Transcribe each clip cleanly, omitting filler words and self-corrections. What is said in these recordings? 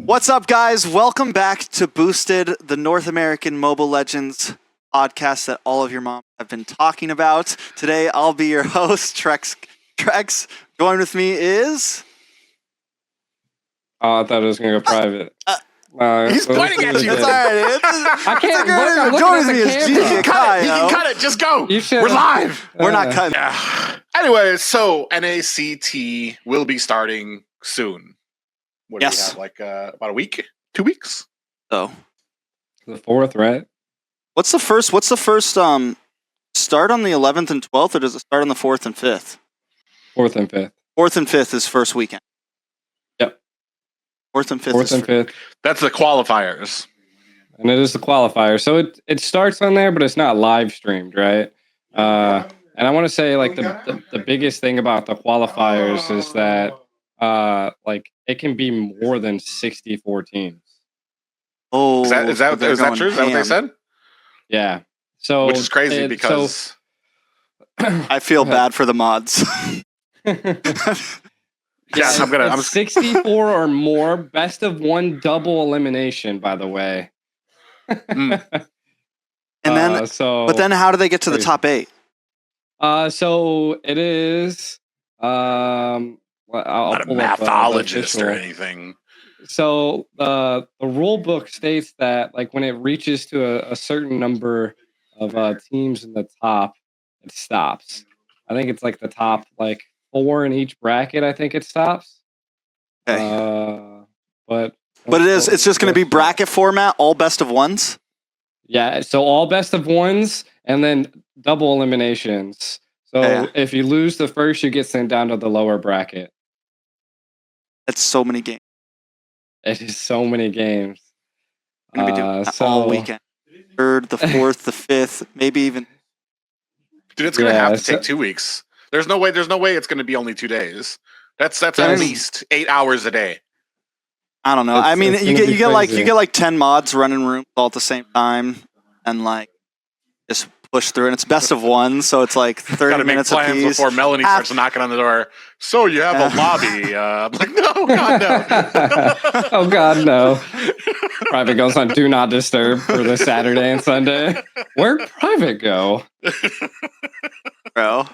What's up, guys? Welcome back to Boosted, the North American Mobile Legends podcast that all of your moms have been talking about. Today, I'll be your host, Trex. Going with me is... Oh, I thought it was going to go private. He's pointing at you. It's all right. I can't look. Join with me is You can cut it. Just go. We're live. We're not cutting. Yeah. Anyway, so NACT will be starting soon. What do we have? Like about a week? 2 weeks? So the 4th, right? What's the first start on the 11th and 12th, or does it start on the 4th and 5th? 4th and 5th. 4th and 5th is first weekend. Yep. 4th and 5th 4th and 5th. That's the qualifiers. And it is the qualifier. So it starts on there, but it's not live streamed, right? And I want to say like the biggest thing about the qualifiers is that like it can be more than 64 teams. Oh, is that true? Is that what they said? Yeah. So which is crazy because I feel bad for the mods. Yeah, I'm 64 or more, best of one double elimination, by the way. And then but then how do they get to the top 8? So it is I'll not a mathologist or anything. So the rule book states that like when it reaches to a certain number of teams in the top, it stops. I think it's like the top like 4 in each bracket. I think it stops. Okay. But it's just going to be bracket format, all best of ones. Yeah. So all best of ones and then double eliminations. So if you lose the first, you get sent down to the lower bracket. That's so many games. It is so many games. We're going to be doing all weekend. 3rd, the 4th, the 5th, maybe even. Dude, it's going to have to take 2 weeks. There's no way it's going to be only 2 days. That's at least 8 hours a day. I don't know. I mean, you get like 10 mods running rooms all at the same time and like just push through, and it's best of one, so it's like 30 minutes apiece. Plans before Melanie starts knocking on the door. So you have a lobby? I'm like, no, God, no. Oh God, no. Private goes on Do Not Disturb for the Saturday and Sunday. Where'd Private go, bro?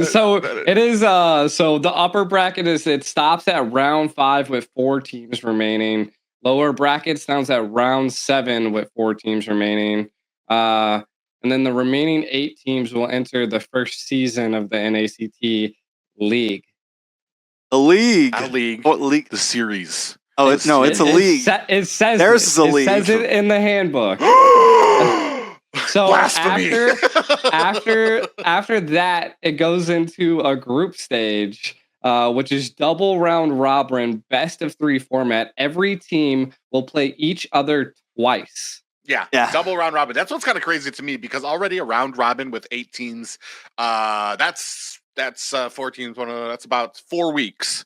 So it is. So the upper bracket it stops at round 5 with 4 teams remaining. Lower bracket stands at round 7 with 4 teams remaining. And then the remaining 8 teams will enter the first season of the NACT League. The league? Not league. What league? The series. Oh, it's a league. It says there's a league. It says it in the handbook. So blasphemy. after that, it goes into a group stage, which is double round robin, best of 3 format. Every team will play each other twice. Yeah, double round robin. That's what's kind of crazy to me because already a round robin with 8 teams, that's 4 teams. That's about 4 weeks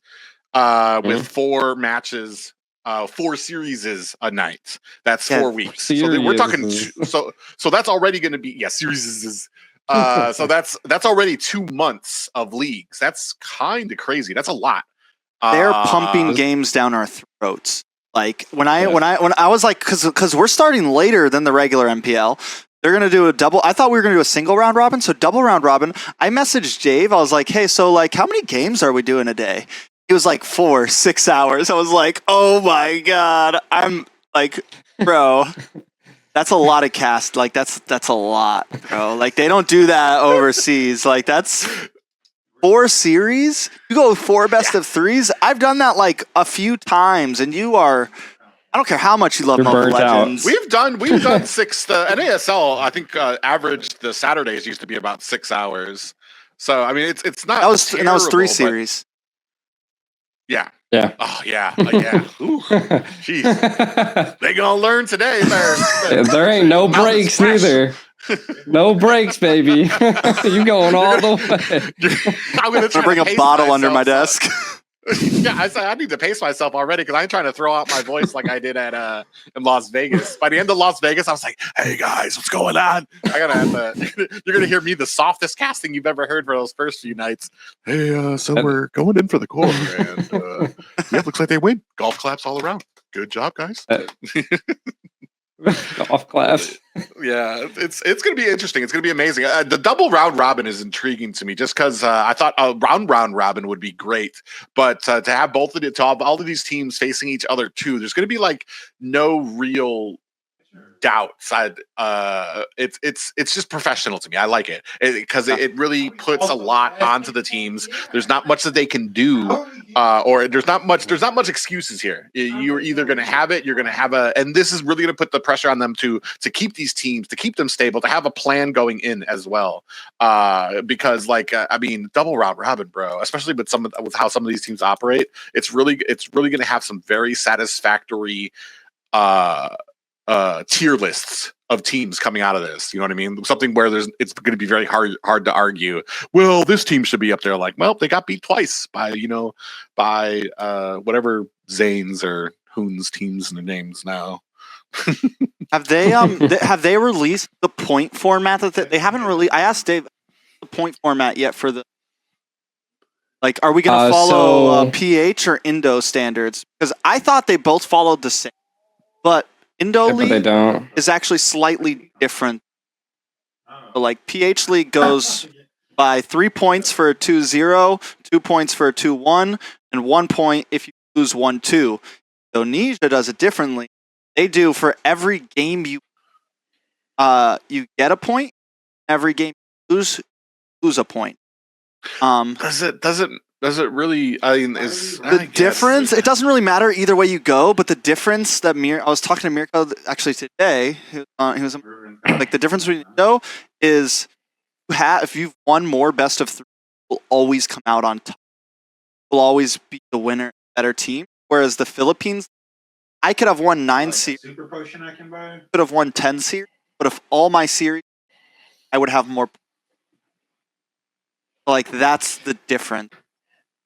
with 4 matches, 4 series a night. That's 4 weeks. So we're talking. So that's already going to be series. So that's already 2 months of leagues. That's kind of crazy. That's a lot. They're pumping games down our throats. Like when I was like, because we're starting later than the regular MPL, they're gonna do a double. I thought we were gonna do a single round robin, so double round robin. I messaged Dave. I was like, hey, so like, how many games are we doing a day? He was like 6 hours. I was like, oh my God. I'm like, bro, that's a lot of cast. Like that's a lot, bro. Like they don't do that overseas. Like that's 4 series? You go 4 best of 3s? I've done that like a few times, and you are. I don't care how much you love Mobile Legends. We've done 6. The NASL, I think, averaged the Saturdays used to be about 6 hours. So I mean, it's not. That was 3 series. Yeah. Yeah. Oh yeah. Yeah. Ooh. Jeez. They gonna learn today. There ain't no breaks neither. No breaks, baby. You going all the way. I'm gonna bring a bottle under my desk. Yeah, I said I need to pace myself already because I'm trying to throw out my voice like I did at in Las Vegas. By the end of Las Vegas, I was like, "Hey guys, what's going on?" I gotta have to. You're gonna hear me the softest casting you've ever heard for those first few nights. Hey, so we're going in for the core, and yeah, looks like they win. Golf claps all around. Good job, guys. Golf claps. Yeah, it's going to be interesting. It's going to be amazing. The double round robin is intriguing to me, just because I thought a round robin would be great, but to have all of these teams facing each other too, there's going to be like no real doubts. It's just professional to me. I like it because it really puts a lot onto the teams. There's not much that they can do, or there's not much excuses here. You're either going to have it, you're going to have and this is really going to put the pressure on them to keep these teams, to keep them stable, to have a plan going in as well. Because double round robin, bro, especially with how some of these teams operate, it's really going to have some very satisfactory tier lists of teams coming out of this. You know what I mean? Something where it's going to be very hard to argue, well, this team should be up there. Like, well, they got beat twice by whatever Zane's or Hoon's teams and their names now. Have they released the point format that they haven't released? I asked Dave the point format yet for the, like, are we going to follow PH or Indo standards? Because I thought they both followed the same, but Indo League is actually slightly different. So like PH League goes by 3 points for a 2-0, 2 points for a 2-1, and 1 point if you lose 1-2. Indonesia does it differently. They do for every game you get a point, every game you lose a point. Does it really? I mean, difference? It doesn't really matter either way you go, but the difference that I was talking to Mirko actually today. He was like, the difference between Indo is if you've won more best of 3, will always come out on top. Will always be the winner, better team. Whereas the Philippines, I could have won 9 series. Super potion I can buy. Could have won 10 series, but if all my series, I would have more. Like, that's the difference.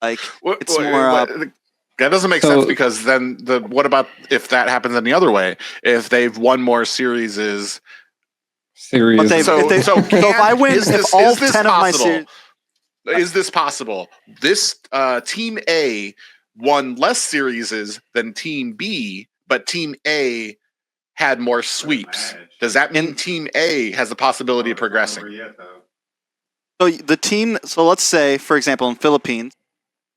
Like, it's more. That doesn't make sense, because then what about if that happens in the other way? If they've won more series, but if I win, if all 10 of my series, is this possible? This team A won less series than team B, but team A had more sweeps. Does that mean team A has the possibility of progressing? So let's say, for example, in Philippines,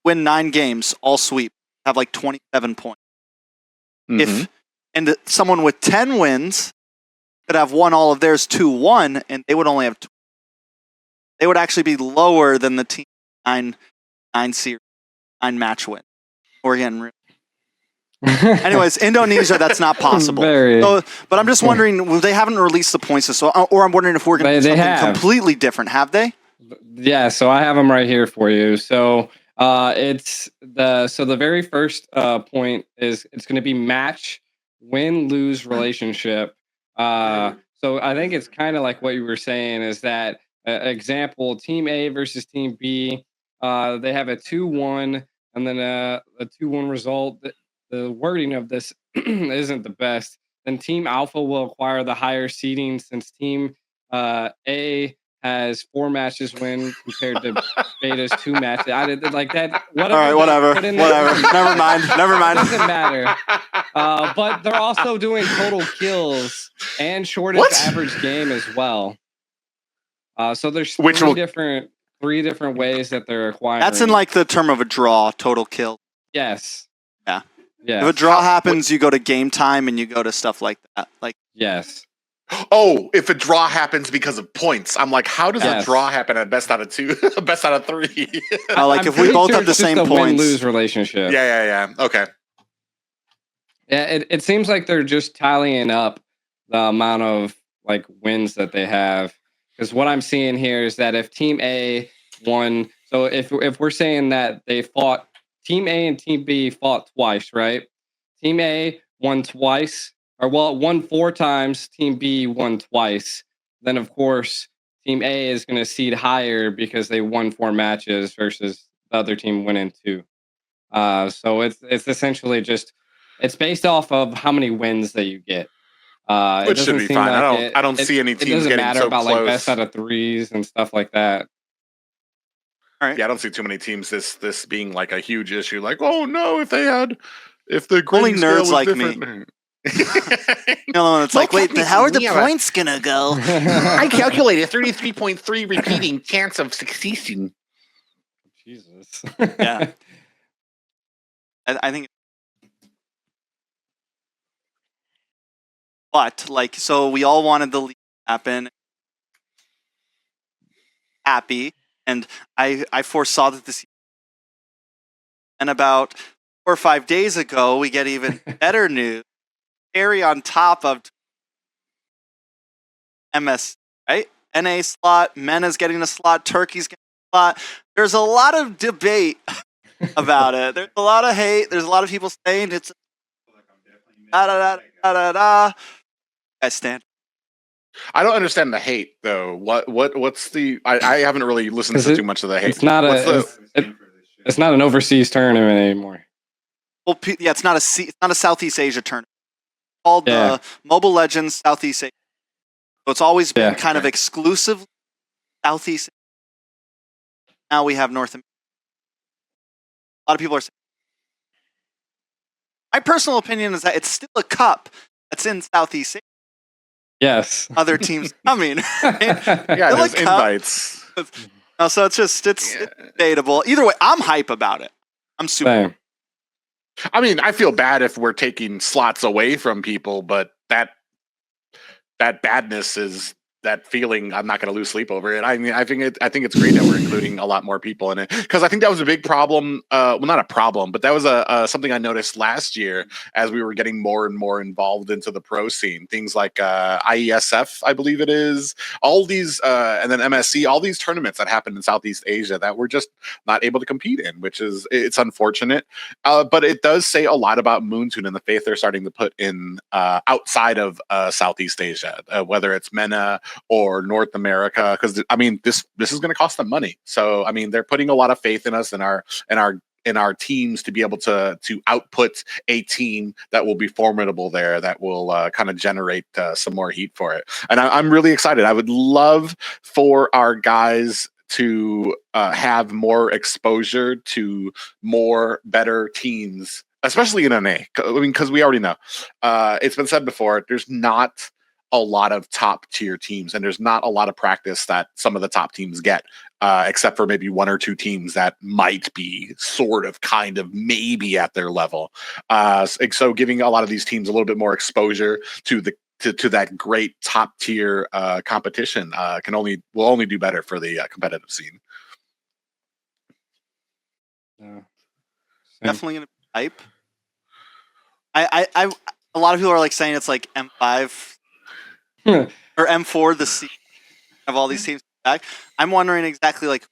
win 9 games, all sweep, have like 27 points. Mm-hmm. And someone with 10 wins could have won all of theirs 2-1, and they would only have 2. They would actually be lower than the team 9 series, 9 match win. Or again, anyways, Indonesia, that's not possible. But I'm just wondering, they haven't released the points, or I'm wondering if we're going to do something completely different. Have they? Yeah, so I have them right here for you. So the very first point is it's going to be match win-lose relationship. So I think it's kind of like what you were saying, is that example, team A versus team B, they have a 2-1 and then a 2-1 result. The wording of this isn't the best. Then team Alpha will acquire the higher seeding, since team A has 4 matches win compared to Beta's 2 matches. I did like that. All right, whatever. Never mind. It doesn't matter. But they're also doing total kills and shortest average game as well. So there's three different ways that they're acquiring. That's in like the term of a draw, total kill. Yes. Yeah. If a draw happens, you go to game time and you go to stuff like that. Like, yes. Oh, if a draw happens because of points, I'm like, how does a draw happen at best out of 2, best out of 3? If we both have the same points, win-lose relationship. Yeah. Okay. Yeah, it seems like they're just tallying up the amount of like wins that they have. Because what I'm seeing here is that if Team A won, so if we're saying that they fought, Team A and Team B fought twice, right? Team A won twice. Or it won 4 times. Team B won twice. Then, of course, Team A is going to seed higher because they won 4 matches versus the other team winning 2. So it's essentially just it's based off of how many wins that you get. It Which should doesn't be seem fine. like I don't see any it teams doesn't getting matter so about like best close. out of threes and stuff like that. All right. Yeah, I don't see too many teams this being like a huge issue. Like, oh no, if the Only grading scale nerds was like different. me. It's like, wait, but how are the points gonna go? I calculated 33.3 repeating chance of succeeding. Jesus. Yeah. I think, but like, so we all wanted the league to happen. Happy, and I foresaw that this. And about 4 or 5 days ago, we get even better news. Cherry on top of MS, right? NA slot, MENA's getting a slot, Turkey's getting a slot. There's a lot of debate about it. There's a lot of hate. There's a lot of people saying it's da da da da da da. I stand. I don't understand the hate though. What's the? I haven't really listened to too much of the hate. It's not it's not an overseas tournament anymore. Well, yeah, it's not a Southeast Asia tournament. It's called the Mobile Legends Southeast Asia. So it's always been kind of exclusive Southeast. Now we have North America. A lot of people are saying. My personal opinion is that it's still a cup that's in Southeast Asia. Yes. Other teams coming. Yeah, there's invites. So it's debatable. Either way, I'm hype about it. I'm super. Same. I mean, I feel bad if we're taking slots away from people, but that badness is that feeling. I'm not going to lose sleep over it. I mean, I think it's great that we're including a lot more people in it, because I think that was a big problem. Well, not a problem, but that was something I noticed last year as we were getting more and more involved into the pro scene. Things like IESF, I believe it is, all these, and then MSC, all these tournaments that happened in Southeast Asia that we're just not able to compete in, which is it's unfortunate. But it does say a lot about Moontoon and the faith they're starting to put in outside of Southeast Asia, whether it's MENA or North America, because I mean this is going to cost them money. So I mean they're putting a lot of faith in us and our teams to be able to output a team that will be formidable there, that will kind of generate some more heat for it. And I'm really excited. I would love for our guys to have more exposure to more better teams, especially in NA. I mean, because we already know it's been said before, there's not a lot of top tier teams, and there's not a lot of practice that some of the top teams get, except for maybe 1 or 2 teams that might be sort of kind of maybe at their level. So giving a lot of these teams a little bit more exposure to that great top tier competition will only do better for the competitive scene. Definitely gonna be hype. I a lot of people are like saying it's like M5 or M4, the C of all these teams back. I'm wondering exactly like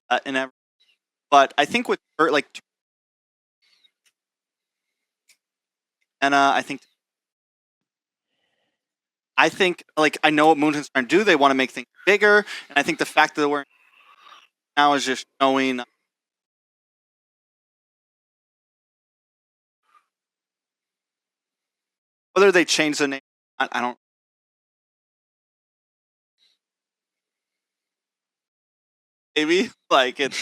but I think with like, and I think like I know what Moonton's trying to do. They want to make things bigger, and I think the fact that we're now is just showing. Whether they change the name, I don't. Maybe like it's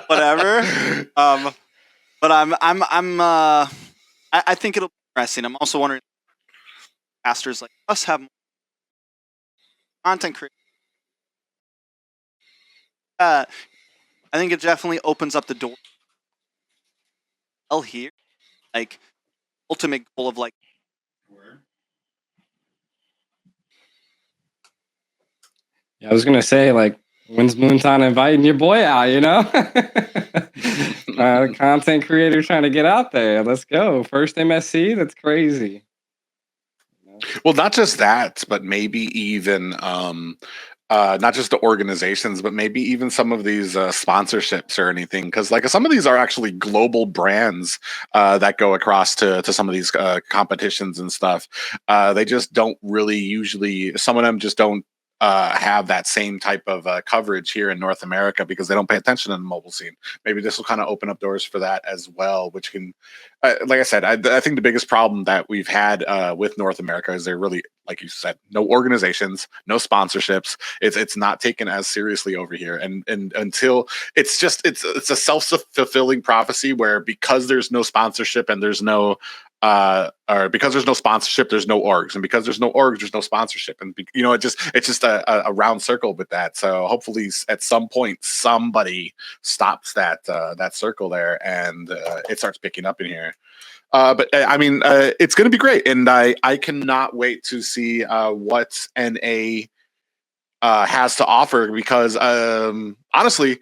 whatever. But I think it'll be interesting. I'm also wondering, casters like us have more content creators. I think it definitely opens up the door. Here, like ultimate goal of like. Yeah, I was gonna say, like, when's Moonton inviting your boy out? You know, content creator trying to get out there. Let's go. First MSC. That's crazy. Well, not just that, but maybe even not just the organizations, but maybe even some of these sponsorships or anything. Because like some of these are actually global brands that go across to some of these competitions and stuff. They just don't really usually. Some of them just don't have that same type of coverage here in North America because they don't pay attention in the mobile scene. Maybe this will kind of open up doors for that as well, which can, like I said, I think the biggest problem that we've had with North America is they're really, like you said, no organizations, no sponsorships. It's not taken as seriously over here, and until it's a self-fulfilling prophecy where because there's no sponsorship and there's no or because there's no sponsorship, there's no orgs, and because there's no orgs, there's no sponsorship, and it's just a round circle with that. So hopefully, at some point, somebody stops that circle there, and it starts picking up in here. But I mean, it's going to be great, and I cannot wait to see what NA has to offer because honestly.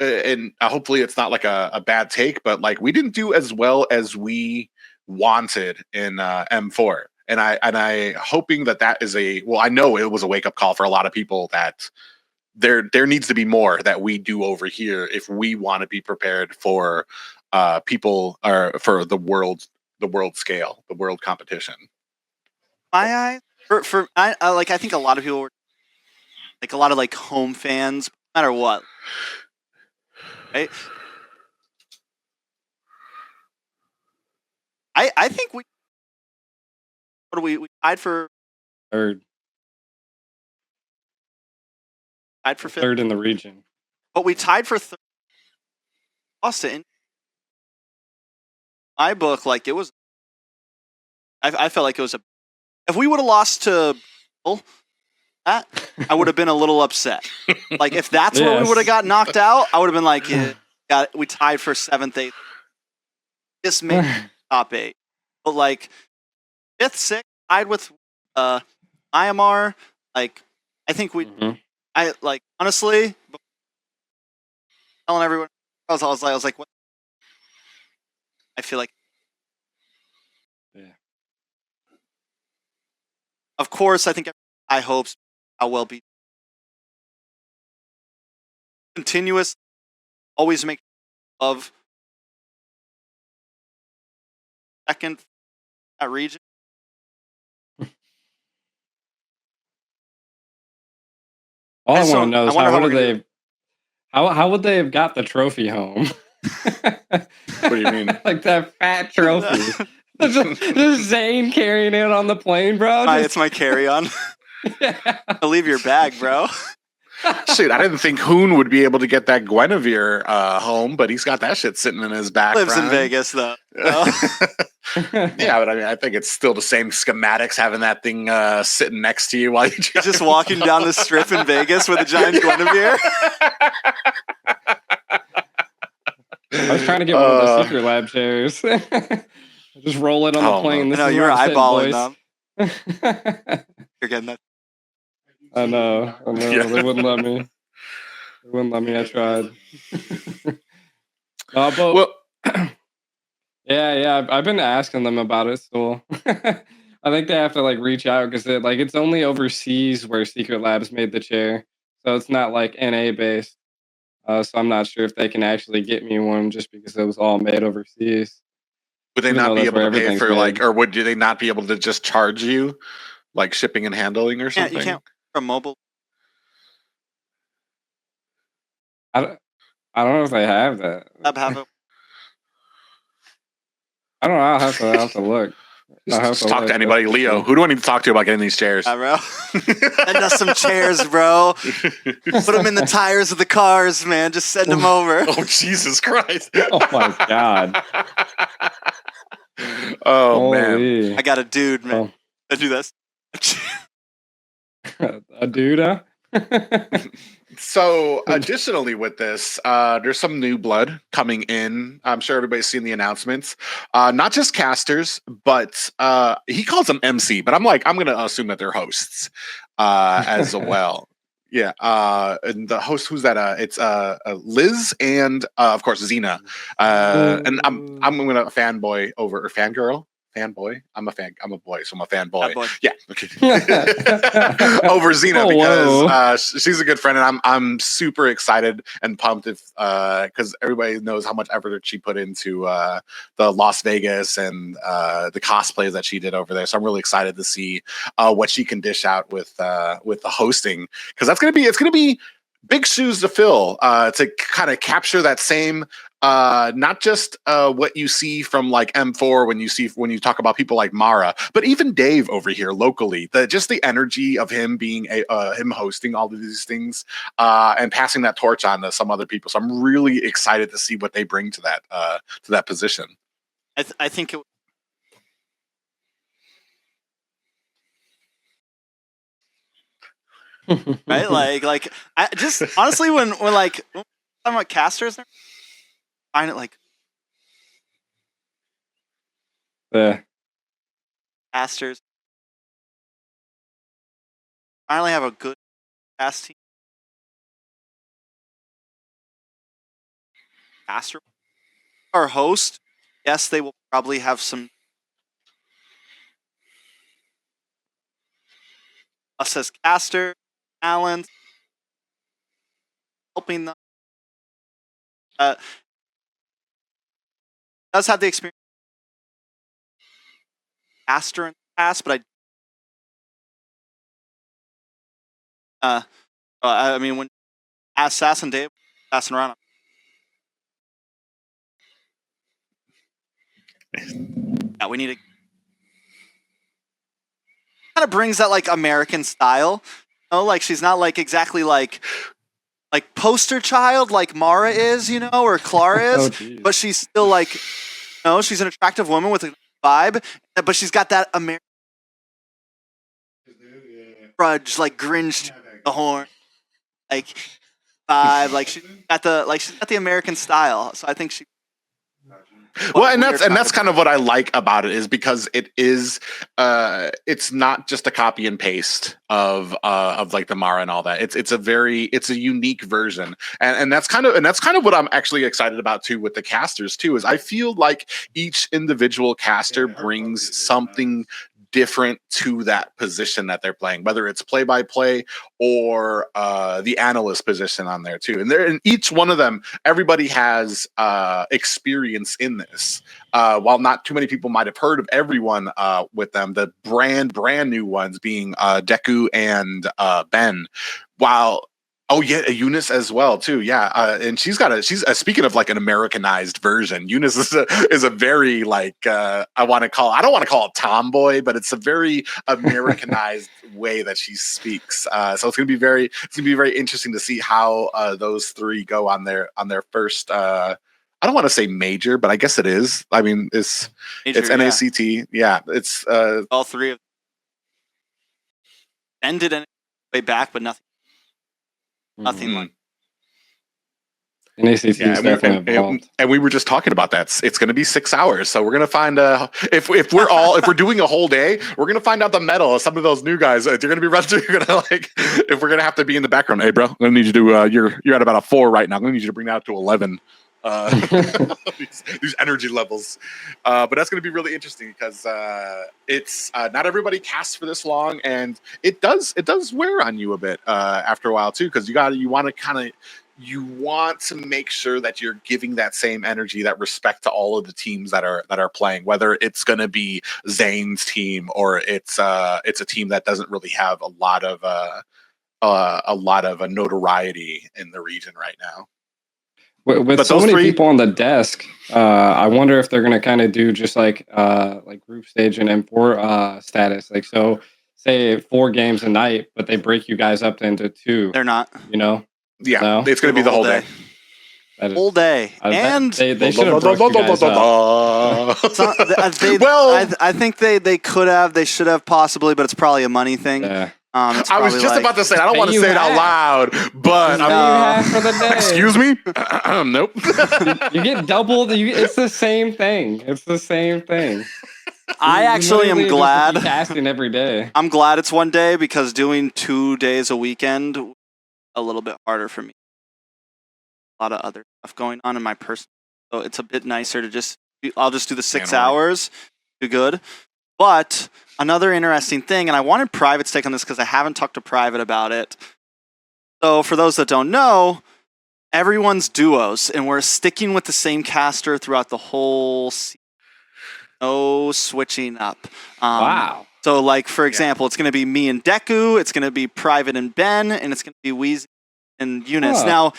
And hopefully it's not like a bad take, but like we didn't do as well as we wanted in M4, and I hoping that is I know it was a wake up call for a lot of people that there needs to be more that we do over here if we want to be prepared for people or for the world scale, the world competition. I think a lot of people were like a lot of like home fans, no matter what. Right? I think we tied for third. Tied for fifth. Third in the region. But we tied for third. Lost it. In my book, like it was. I felt like it was if we would have lost to that, I would have been a little upset. Like if that's where we would have got knocked out, I would have been like, we tied for 7th, 8th. This made top 8, but like 5th, 6th, tied with Myanmar. Like I think I like honestly telling everyone. I was like, what? I feel like. Yeah. Of course, I think I hope I will be continuous. Always make of second that region. All I want to know is how would they have got the trophy home? What do you mean? Like that fat trophy. Just Zane carrying it on the plane, bro. It's my carry-on. Yeah. I'll leave your bag, bro. Shoot, I didn't think Hoon would be able to get that Guinevere home, but he's got that shit sitting in his back. Lives in Vegas, though. Yeah, but I mean, I think it's still the same schematics having that thing sitting next to you while you're just walking down the strip in Vegas with a giant Guinevere. I was trying to get one of the Secret Lab chairs. Just roll it on the plane. No, you were eyeballing them. You're getting that. I know. Yeah. They wouldn't let me. I tried. Yeah. I've been asking them about it. So I think they have to like reach out because it's only overseas where Secret Labs made the chair, so it's not like NA based. So I'm not sure if they can actually get me one just because it was all made overseas. Would they not be able to pay for or would they not be able to just charge you like shipping and handling or something? You can't from mobile. I don't know if they have that. I don't know. I'll have to look. Just talk to anybody. Leo, who do I need to talk to about getting these chairs? Bro. Send us some chairs, bro. Put them in the tires of the cars, man. Just send them over. Oh, Jesus Christ. Oh, my God. Oh, man. I got a dude, man. I do this. A dude? So, additionally with this, there's some new blood coming in. I'm sure everybody's seen the announcements. Not just casters, but he calls them MC, but I'm going to assume that they're hosts as well. Yeah. And the host, who's that? It's Liz and, of course, Xena. And I'm going to fanboy over, or fangirl. fanboy. I'm a boy, so I'm a fanboy. Boy. Yeah, okay. Over Xena because she's a good friend, and I'm super excited and pumped because everybody knows how much effort she put into the Las Vegas and the cosplays that she did over there. So I'm really excited to see what she can dish out with the hosting, because it's gonna be big shoes to fill to kind of capture that same not just what you see from like M4 when you talk about people like Mara, but even Dave over here locally. Just the energy of him being him hosting all of these things and passing that torch on to some other people. So I'm really excited to see what they bring to that position. I think it. Right, like I just honestly when like when I'm talking about casters, I find it like casters finally have a good cast team. Caster or host, yes, they will probably have some us as caster talent helping them. Does have the experience caster in the past, but I mean when Assassin Dave passing around. Yeah, we need to kind of brings that like American style. You know, like she's not like exactly like poster child like Mara is, or Clara is, but she's still like, she's an attractive woman with a vibe, but she's got that American grudge, like Grinch, the horn, like vibe, like she's got the American style. So I think she. Well, and that's kind of what I like about it, is because it is it's not just a copy and paste of like the Mara and all that. It's a unique version, and that's kind of what I'm actually excited about too with the casters too. Is I feel like each individual caster brings something different to that position that they're playing, whether it's play-by-play or the analyst position on there too. And in each one of them, everybody has experience in this. While not too many people might have heard of everyone with them, the brand new ones being Deku and Ben. While Eunice as well too. Yeah, and she's speaking of like an Americanized version. Eunice is a very like I don't want to call it tomboy, but it's a very Americanized way that she speaks. So it's gonna be very interesting to see how those three go on their first. I don't want to say major, but I guess it is. I mean, it's NACT. Yeah, it's all three of them ended way back, but nothing. Nothing like. And we were just talking about that. It's going to be 6 hours, so we're going to find if we're doing a whole day, we're going to find out the medal of some of those new guys. You're going to be running. You're going to like if we're going to have to be in the background. Hey, bro, I'm going to need you to. You're at about a 4 right now. I'm going to need you to bring that up to 11. These energy levels, but that's going to be really interesting because it's not everybody casts for this long, and it does wear on you a bit after a while too, because you want to make sure that you're giving that same energy, that respect to all of the teams that are playing, whether it's going to be Zane's team or it's a team that doesn't really have a lot of notoriety in the region right now. With so many people on the desk, I wonder if they're going to kind of do just like group stage and M4 status. Like, so say 4 games a night, but they break you guys up into 2. They're not. Yeah, no? It's going to be the whole day. Whole day. And they should have broke you guys up. I think they could have. They should have possibly, but it's probably a money thing. Yeah. I was just about to say, I don't want to say it out loud, but for the day. Excuse me? Nope. You get doubled. It's the same thing. I actually am glad. Casting every day. I'm glad it's one day, because doing 2 days a weekend a little bit harder for me. A lot of other stuff going on in my personal, so it's a bit nicer to I'll just do the 6 hours, too good. But another interesting thing, and I wanted Private's take on this because I haven't talked to Private about it. So for those that don't know, everyone's duos, and we're sticking with the same caster throughout the whole season. No switching up. Wow. So, like, for example, it's going to be me and Deku, it's going to be Private and Ben, and it's going to be Weezy and Eunice. Huh. Now,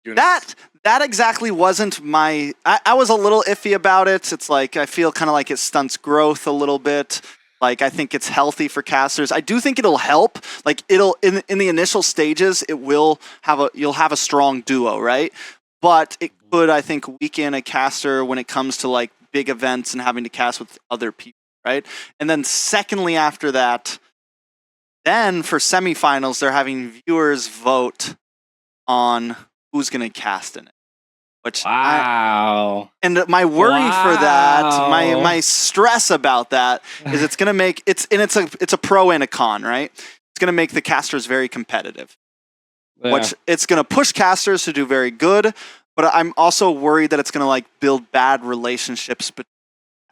Eunice. that exactly wasn't my... I was a little iffy about it. It's like, I feel kind of like it stunts growth a little bit. Like, I think it's healthy for casters. I do think it'll help. Like, it'll in the initial stages, you'll have a strong duo, right? But it could, I think, weaken a caster when it comes to like big events and having to cast with other people, right? And then secondly, after that, then for semifinals, they're having viewers vote on who's going to cast in it. Which wow. and my worry for that, Wow. my stress about that is it's going to make it's a pro and a con, right? It's going to make the casters very competitive, Yeah. which it's going to push casters to do very good. But I'm also worried that it's going to like build bad relationships between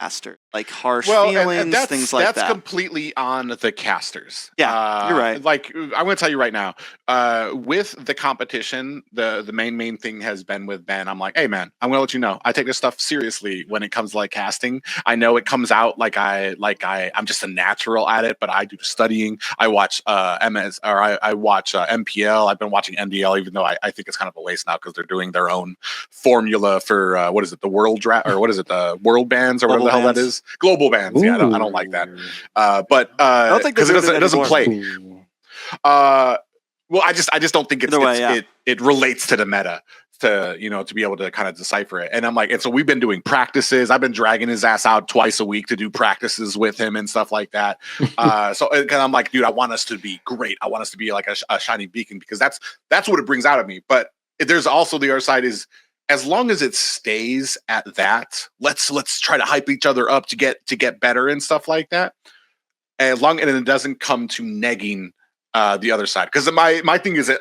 casters, like harsh feelings, and things like that's that. completely on the casters. Yeah, you're right. Like I'm going to tell you right now, with the competition, the main thing has been with Ben. I'm like, hey man, I'm going to let you know, I take this stuff seriously when it comes to like casting. I know it comes out I'm just a natural at it, but I do studying. I watch I watch MPL. I've been watching NDL, even though I think it's kind of a waste now because they're doing their own formula for what is it, the world draft, or what is it, the world bands, or whatever the hell that is. Global bands. Yeah, I don't like that. But I don't think because it doesn't play. Ooh. Well, I just don't think it relates to the meta to be able to kind of decipher it. And I'm like, and so we've been doing practices. I've been dragging his ass out twice a week to do practices with him and stuff like that. So and I'm like, dude, I want us to be great. I want us to be like a shining beacon, because that's what it brings out of me. But there's also the other side is, as long as it stays at that, let's try to hype each other up to get better and stuff like that. And it doesn't come to negging the other side, because my thing is that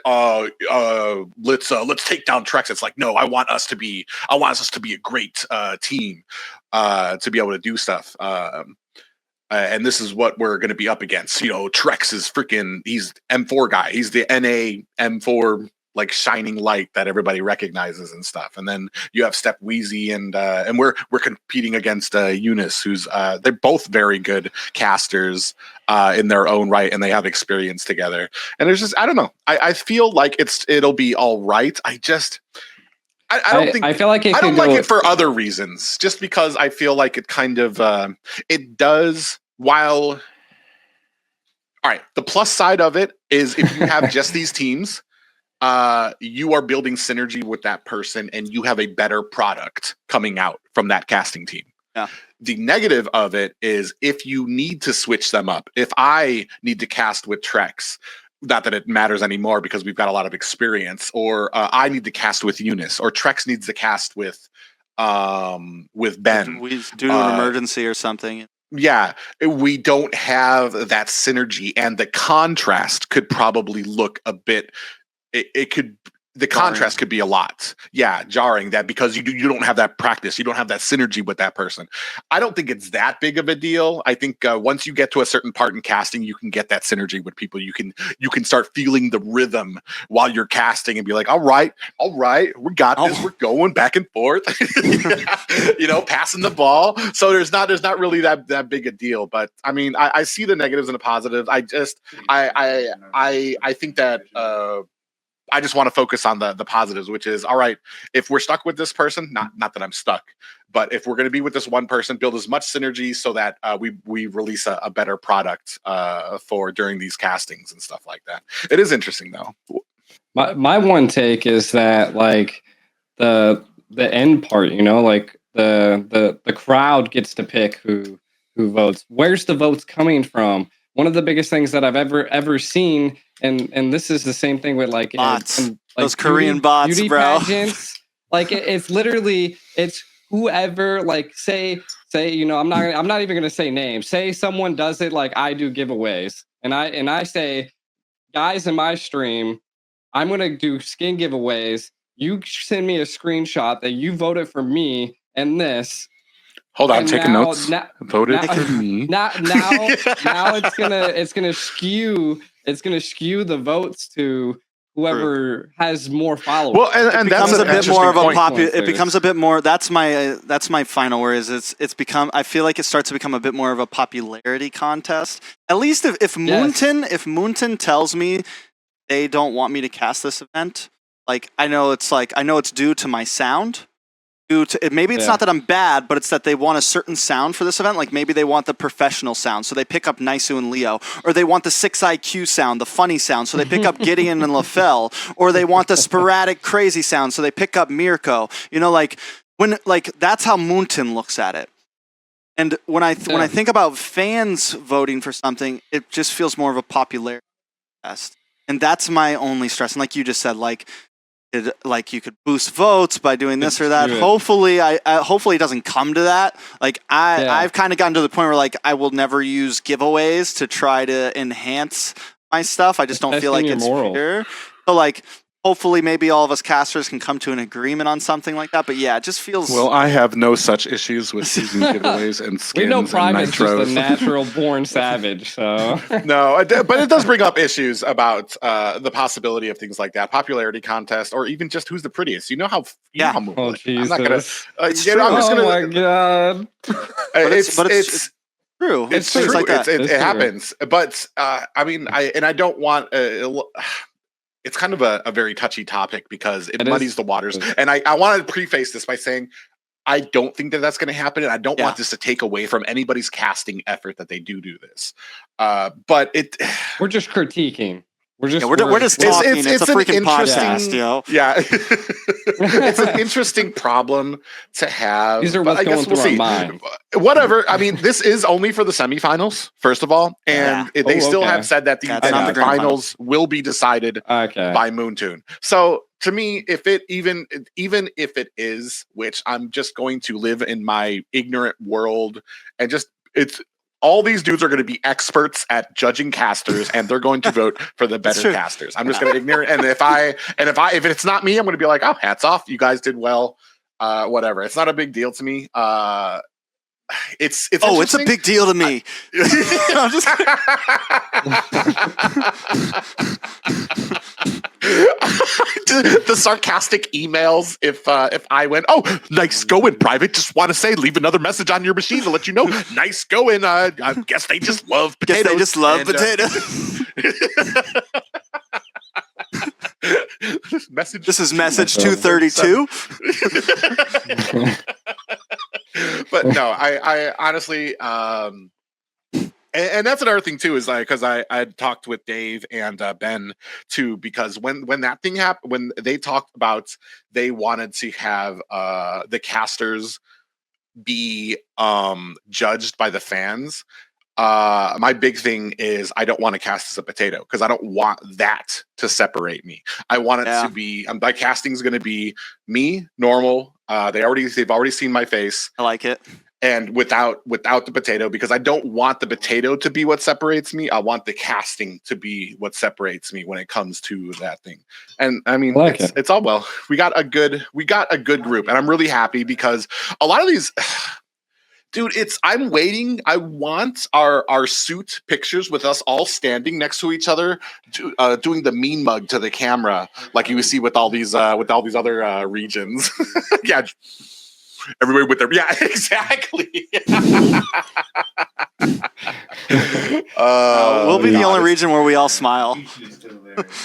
let's take down Trex. It's like, no, I want us to be a great team to be able to do stuff. And this is what we're going to be up against. Trex is he's M4 guy. He's the NA M4 like shining light that everybody recognizes and stuff. And then you have Step Wheezy and we're competing against Eunice, who's they're both very good casters in their own right, and they have experience together. And there's just, I don't know. I feel like it'll be all right. I don't think, I feel like I don't like it for other reasons, just because I feel like it kind of it does, while all right, the plus side of it is if you have just these teams, you are building synergy with that person and you have a better product coming out from that casting team. Yeah. The negative of it is if you need to switch them up. If I need to cast with Trex, not that it matters anymore because we've got a lot of experience, or I need to cast with Eunice, or Trex needs to cast with Ben. We do an emergency or something. Yeah, we don't have that synergy, and the contrast could probably look a bit. It could. The contrast could be a lot, jarring. That because you don't have that practice, you don't have that synergy with that person. I don't think it's that big of a deal. I think once you get to a certain part in casting, you can get that synergy with people. You can start feeling the rhythm while you're casting and be like, all right, we got this. We're going back and forth, passing the ball. So there's not really that big a deal. But I mean, I see the negatives and the positives. I think that. I just want to focus on the positives, which is, all right, if we're stuck with this person, not that I'm stuck, but if we're going to be with this one person, build as much synergy so that we release a better product for during these castings and stuff like that. It is interesting though. My one take is that like the end part, like the crowd gets to pick who votes. Where's the votes coming from? One of the biggest things that I've ever seen, and this is the same thing with like bots, those Korean bots, beauty bro. pageants. Like it's literally whoever, like say I'm not even gonna say names. Say someone does it like I do giveaways, and I say, guys, in my stream, I'm gonna do skin giveaways. You send me a screenshot that you voted for me and this. Hold on, And taking now- notes. now- Voted now- for me. Now it's gonna skew the votes to whoever has more followers. Well, and that's becomes an a bit more of a interesting it becomes a bit more. That's my final word. Is it's become. I feel like it starts to become a bit more of a popularity contest. At least if Moonton tells me they don't want me to cast this event, like I know it's due to my sound. Maybe it's not that I'm bad, but it's that they want a certain sound for this event. Like maybe they want the professional sound, so they pick up Naisu and Leo, or they want the 6IQ sound, the funny sound, so they pick up Gideon and LaFell, or they want the sporadic crazy sound, so they pick up Mirko. You know, that's how Moonton looks at it. And when I think about fans voting for something, it just feels more of a popularity test, and that's my only stress. And like you just said, you could boost votes by doing this or that. Hopefully it doesn't come to that. I've kind of gotten to the point where I will never use giveaways to try to enhance my stuff. I just don't feel like it's fair. So hopefully maybe all of us casters can come to an agreement on something like that. But yeah, it just feels. Well, I have no such issues with using giveaways and skins. We know Prime and is just a nitros. natural born savage. So No, but it does bring up issues about the possibility of things like that, popularity contest, or even just who's the prettiest. You know how oh Jesus! I'm not gonna. I'm just gonna. Oh my God! It's true. It's true. true. Like that. It happens. But I don't want. It's kind of a very touchy topic because it muddies the waters. And I want to preface this by saying I don't think that that's going to happen, and I don't want this to take away from anybody's casting effort that they do this. But we're just critiquing. We're just talking. It's a freaking podcast, yo. Yeah, it's an interesting problem to have. These are what's going through our mind. Whatever. I mean, this is only for the semifinals, first of all, and they still have said that the finals will be decided by Moontoon. So to me, if it even if it is, which I'm just going to live in my ignorant world and it's. All these dudes are going to be experts at judging casters, and they're going to vote for the better casters. I'm just going to ignore it. And if it's not me, I'm going to be like, oh, hats off, you guys did well. Whatever. It's not a big deal to me. It's it's a big deal to me. The sarcastic emails if I went, oh, nice going, private, just want to say leave another message on your machine to let you know, nice going. I guess they just love potatoes. This is message 232. But no, I honestly and that's another thing too, is because I talked with Dave and Ben too, because when that thing happened, when they talked about they wanted to have the casters be judged by the fans. My big thing is I don't want to cast as a potato because I don't want that to separate me. I want it to be my casting is going to be me normal. They've already seen my face. I like it. And without the potato, because I don't want the potato to be what separates me. I want the casting to be what separates me when it comes to that thing. And I mean, it's all well. We got a good group, and I'm really happy because a lot of these. Dude, I'm waiting. I want our suit pictures with us all standing next to each other, doing the mean mug to the camera, like you see with all these other regions. Yeah, everybody with their exactly. We'll be the only region where we all smile.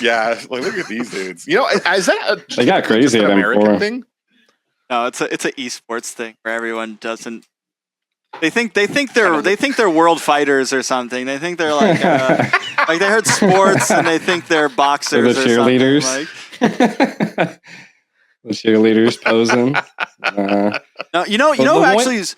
Yeah, look at these dudes. You know, is that they got crazy an American thing? No, it's a esports thing where everyone doesn't. They think they're world fighters or something. They think they're like they heard sports and they think they're boxers. They're the cheerleaders. The cheerleaders posing. No, you know actually is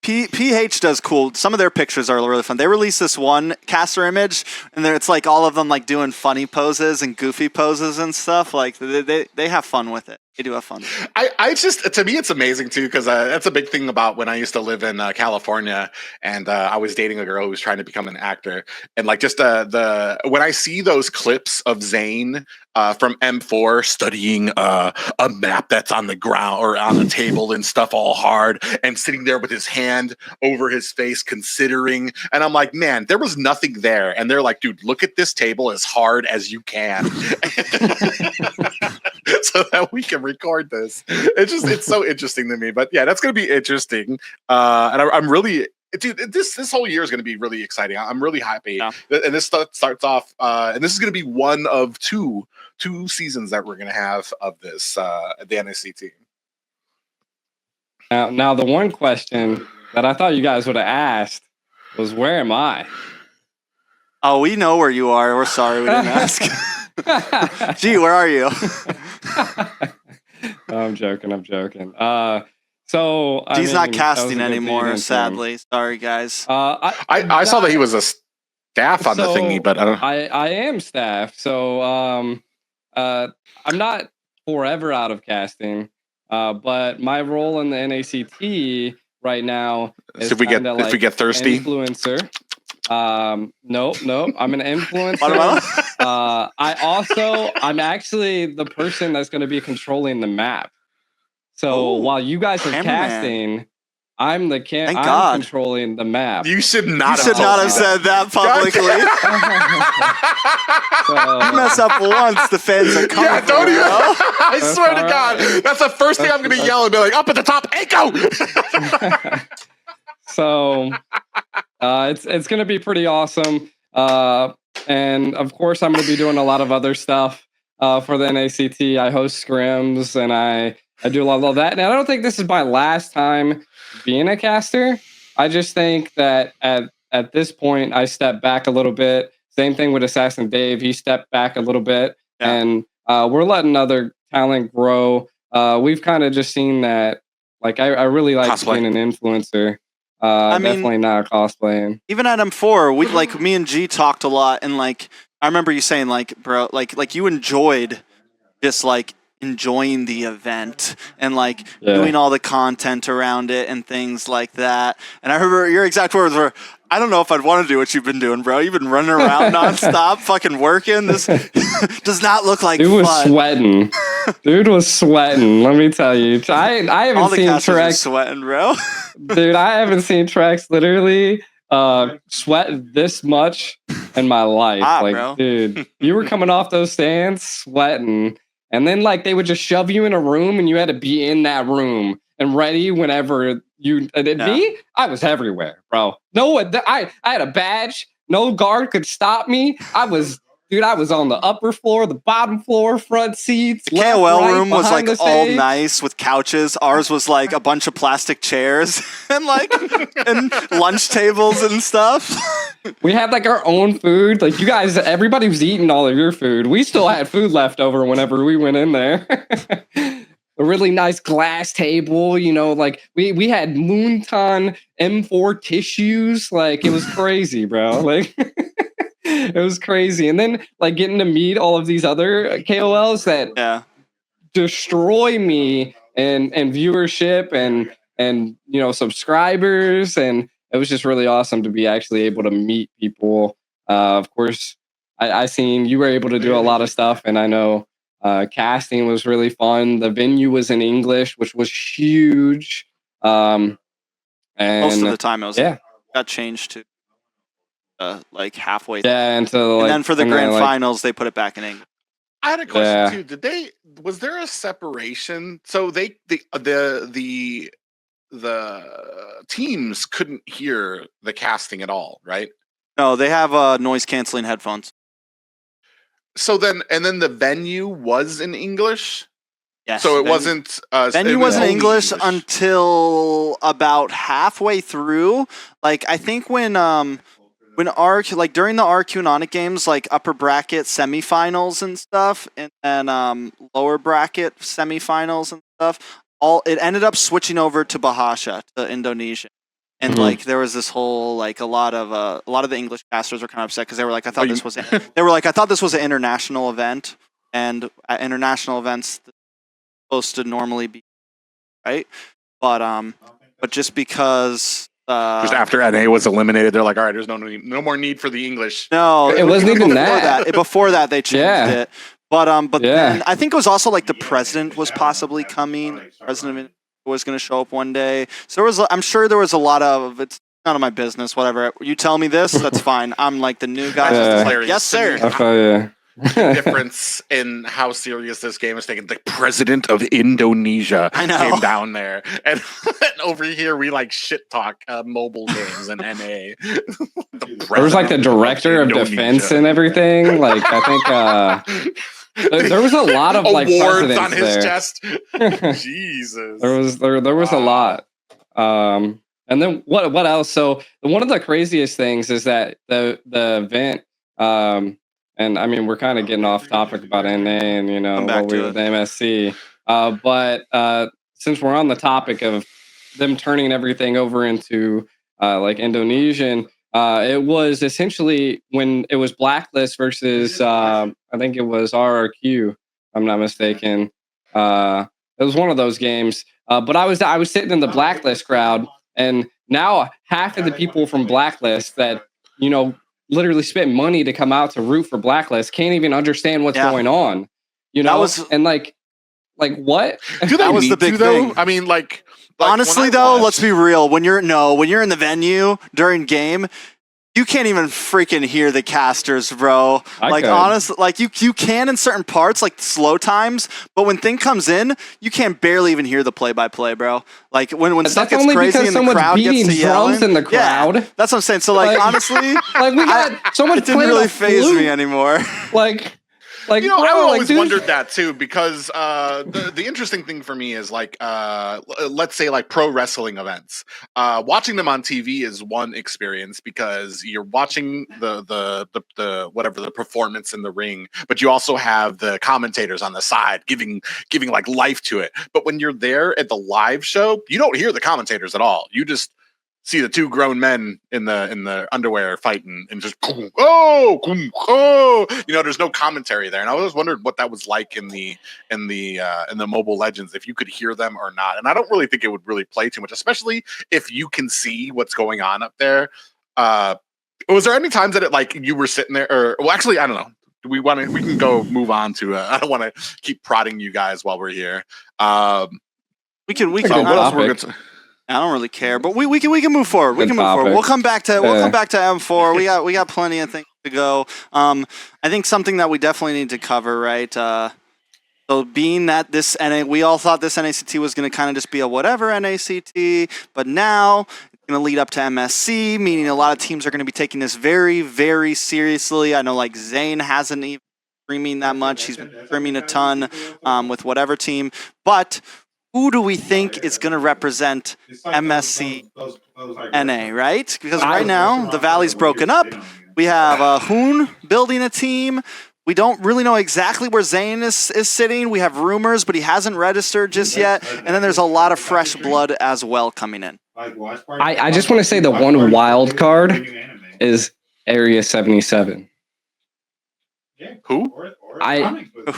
PH does cool. Some of their pictures are really fun. They released this one caster image, and it's like all of them like doing funny poses and goofy poses and stuff. Like they have fun with it. They do have fun. I just, to me, it's amazing too, because that's a big thing about when I used to live in California, and I was dating a girl who was trying to become an actor, and like just the when I see those clips of Zane from M4 studying a map that's on the ground or on the table and stuff all hard, and sitting there with his hand over his face considering, and I'm like, man, there was nothing there, and they're like, dude, look at this table as hard as you can. So that we can record this. It's so interesting to me. But yeah, that's going to be interesting. And I'm really, dude, this whole year is going to be really exciting. I'm really happy. Yeah. And this starts off, and this is going to be one of two seasons that we're going to have of this, the NACT team. Now, the one question that I thought you guys would have asked was, where am I? Oh, we know where you are. We're sorry we didn't ask. Gee, where are you? I'm joking. So he's not casting anymore, sadly. Sorry, guys. I saw that he was a staff on the thingy, but I don't. I am staff, so I'm not forever out of casting. But my role in the NACT right now is so if we get thirsty, influencer. Nope. I'm an influencer. I'm actually the person that's going to be controlling the map. So while you guys are casting, I'm the I'm controlling the map. You should not have said that publicly. You mess up once, the fans are coming. Yeah, don't even. I swear to God, that's the first thing I'm going to yell and be like, up at the top, Aiko! So it's going to be pretty awesome. And of course, I'm going to be doing a lot of other stuff for the NACT. I host scrims and I do a lot of that. And I don't think this is my last time being a caster. I just think that at this point, I step back a little bit. Same thing with Assassin Dave. He stepped back a little bit. Yeah. And we're letting other talent grow. We've kind of just seen that. Like, I really like being an influencer. Definitely not cosplaying. Even at M4, we like me and G talked a lot, and like I remember you saying like, bro, like you enjoyed just like enjoying the event and like doing all the content around it and things like that. And I remember your exact words were, I don't know if I'd want to do what you've been doing, bro. You've been running around nonstop, fucking working. This does not look like Dude fun. Dude was sweating. Let me tell you. I haven't seen Trex sweating, bro. Dude, I haven't seen Trex literally sweat this much in my life. Bro. Dude, you were coming off those stands sweating. And then like they would just shove you in a room and you had to be in that room and ready whenever you did me. I was everywhere, bro. No, I had a badge. No guard could stop me. I was on the upper floor, the bottom floor, front seats. The KOL room was like all nice with couches. Ours was like a bunch of plastic chairs and like and lunch tables and stuff. We had like our own food. Like you guys, everybody was eating all of your food. We still had food left over whenever we went in there. A really nice glass table, you know, like we had Moonton M4 tissues. Like it was crazy, bro. Like it was crazy. And then like getting to meet all of these other KOLs that destroy me and viewership and you know subscribers, and it was just really awesome to be actually able to meet people. Of course, I seen you were able to do a lot of stuff, and I know casting was really fun. The venue was in English, which was huge. And most of the time, got changed to like halfway. Yeah, and then for the grand finals, they put it back in English. I had a question too. Was there a separation? So the teams couldn't hear the casting at all, right? No, they have noise canceling headphones. So then the venue was in English. Yes. So it wasn't. Venue wasn't English until about halfway through. Like I think when during the Arcunonic games, like upper bracket semifinals and stuff, and lower bracket semifinals and stuff, it ended up switching over to Bahasa, to Indonesia. And like there was this whole like a lot of the English casters were kind of upset because they were like, I thought this was an international event, and at international events supposed to normally be, right? But just because Just after NA was eliminated, they're like, all right, there's no more need for the English. no, It wasn't even before that. Before that, they changed it. But Yeah. then I think it was also like the president was possibly coming. President was going to show up one day. So I'm sure there was a lot of it's none of my business. Whatever you tell me this, that's fine. I'm like the new guy. Yeah. Yes, sir. The difference in how serious this game is taken. The president of Indonesia came down there, and over here we like shit talk mobile games and NA. There was like the director of defense and everything. Like I think there was a lot of like awards on his there. chest. Jesus, there was a lot. And then what else? So one of the craziest things is that the event. And I mean, we're kind of getting off topic about NA and, you know, what we with MSC. But since we're on the topic of them turning everything over into like Indonesian, it was essentially when it was Blacklist versus, I think it was RRQ, if I'm not mistaken. It was one of those games. But I was sitting in the Blacklist crowd, and now half of the people from Blacklist that, you know, literally spent money to come out to root for Blacklist can't even understand what's going on, you know. And like what? That was the big thing. I mean, like honestly though, let's be real. When you're in the venue during game, you can't even freaking hear the casters, bro. Honestly, like you can in certain parts, like slow times, but when thing comes in, you can barely even hear the play-by-play, bro. Like when stuff gets crazy and the crowd gets to yelling. In the crowd. Yeah, that's what I'm saying. So like honestly, like we got so much. It didn't really faze me anymore. You know, I've always wondered that too, because the interesting thing for me is like, let's say like pro wrestling events. Watching them on TV is one experience because you're watching the whatever the performance in the ring, but you also have the commentators on the side giving like life to it. But when you're there at the live show, you don't hear the commentators at all. You just see the two grown men in the underwear fighting and just you know, there's no commentary there. And I always wondered what that was like in the Mobile Legends, if you could hear them or not. And I don't really think it would really play too much, especially if you can see what's going on up there. Was there any times that it like you were sitting there, or well, actually, I don't know. We can go move on to. I don't want to keep prodding you guys while we're here. We can. I don't really care, but we can move forward. We can move forward. We'll come back to M4. We got plenty of things to go. I think something that we definitely need to cover, right? So being that this we all thought this NACT was going to kind of just be a whatever NACT, but now it's going to lead up to MSC, meaning a lot of teams are going to be taking this very, very seriously. I know like Zane hasn't even streaming that much. He's been streaming a ton with whatever team, but who do we think is going to represent MSC NA, right? Because right now, the Valley's broken up. We have Hoon building a team. We don't really know exactly where Zane is sitting. We have rumors, but he hasn't registered just yet. And then there's a lot of fresh blood as well coming in. I just want to say the one wild card is Area 77. Who?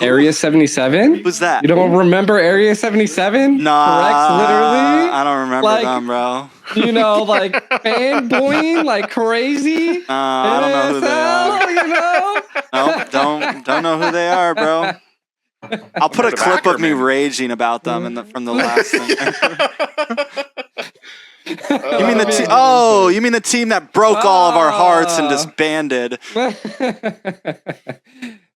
Area 77? Who's that? You don't remember Area 77? Nah. Correct, literally? I don't remember them, bro. You know, like fanboying like crazy. I don't know who they are. You know? Nope, don't know who they are, bro. I'll put a clip of me raging about them from the last thing. You mean you mean the team that broke all of our hearts and disbanded?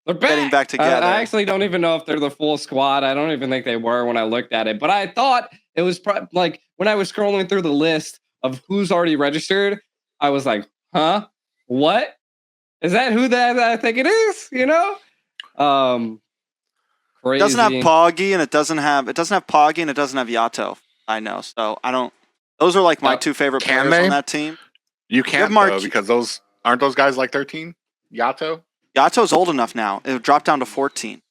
They're getting back together. I actually don't even know if they're the full squad. I don't even think they were when I looked at it. But I thought it was like when I was scrolling through the list of who's already registered, I was like, huh? What? Is that who that I think it is? You know? Crazy. It doesn't have Poggy and it doesn't have Poggy and it doesn't have Yato. I know. So I don't. Those are like my two favorite players on that team. You can't though, because aren't those guys like 13? Yato? Yato's old enough now. It dropped down to 14.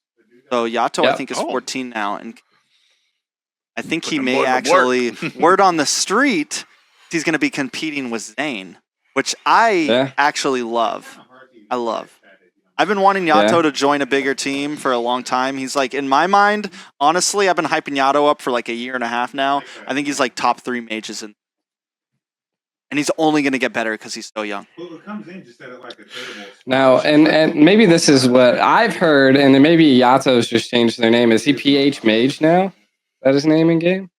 So Yato, I think, is 14 now. And I think he may actually, word on the street, he's going to be competing with Zane, which I actually love. I love. I've been wanting Yato Yeah. to join a bigger team for a long time. He's like, in my mind, honestly, I've been hyping Yato up for like a year and a half now. I think he's like top 3 mages, and he's only going to get better because he's so young. Now, and maybe this is what I've heard, and then maybe Yato's just changed their name. Is he PH Mage now? Is that his name in game?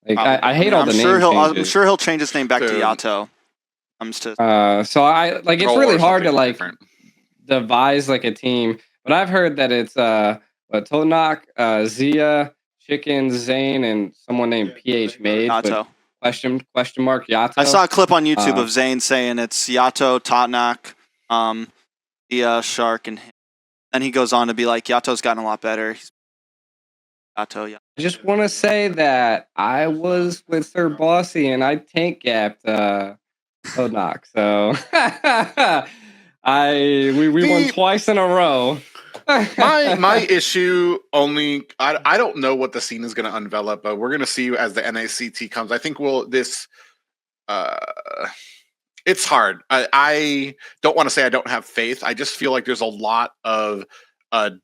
Like I hate all the name changes. I'm sure he'll change his name back to Dude. Yato. Comes to So I like it's Troll really or hard to something like different. devise like a team, but I've heard that it's Tonak, Zia, Chicken, Zane, and someone named PH Mage. Yato. Question mark Yato. I saw a clip on YouTube of Zane saying it's Yato, Totnak, Dia, Shark, and him. Then he goes on to be like, Yato's gotten a lot better. He's Yato, yeah. I just want to say that I was with Sir Bossy and I tank gapped Tonak. So we won twice in a row. my issue only I don't know what the scene is going to envelop, but we're going to see as the NACT comes. I think it's hard. I don't want to say I don't have faith. I just feel like there's a lot of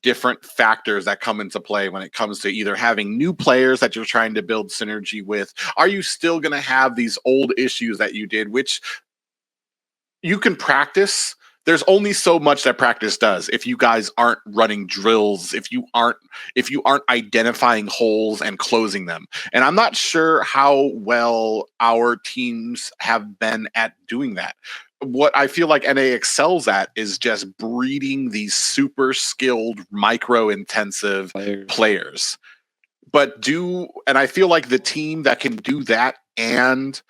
different factors that come into play when it comes to either having new players that you're trying to build synergy with. Are you still going to have these old issues that you did, which you can practice? There's only so much that practice does. If you guys aren't running drills, if you aren't identifying holes and closing them. And I'm not sure how well our teams have been at doing that. What I feel like NA excels at is just breeding these super skilled, micro-intensive players. And I feel like the team that can do that and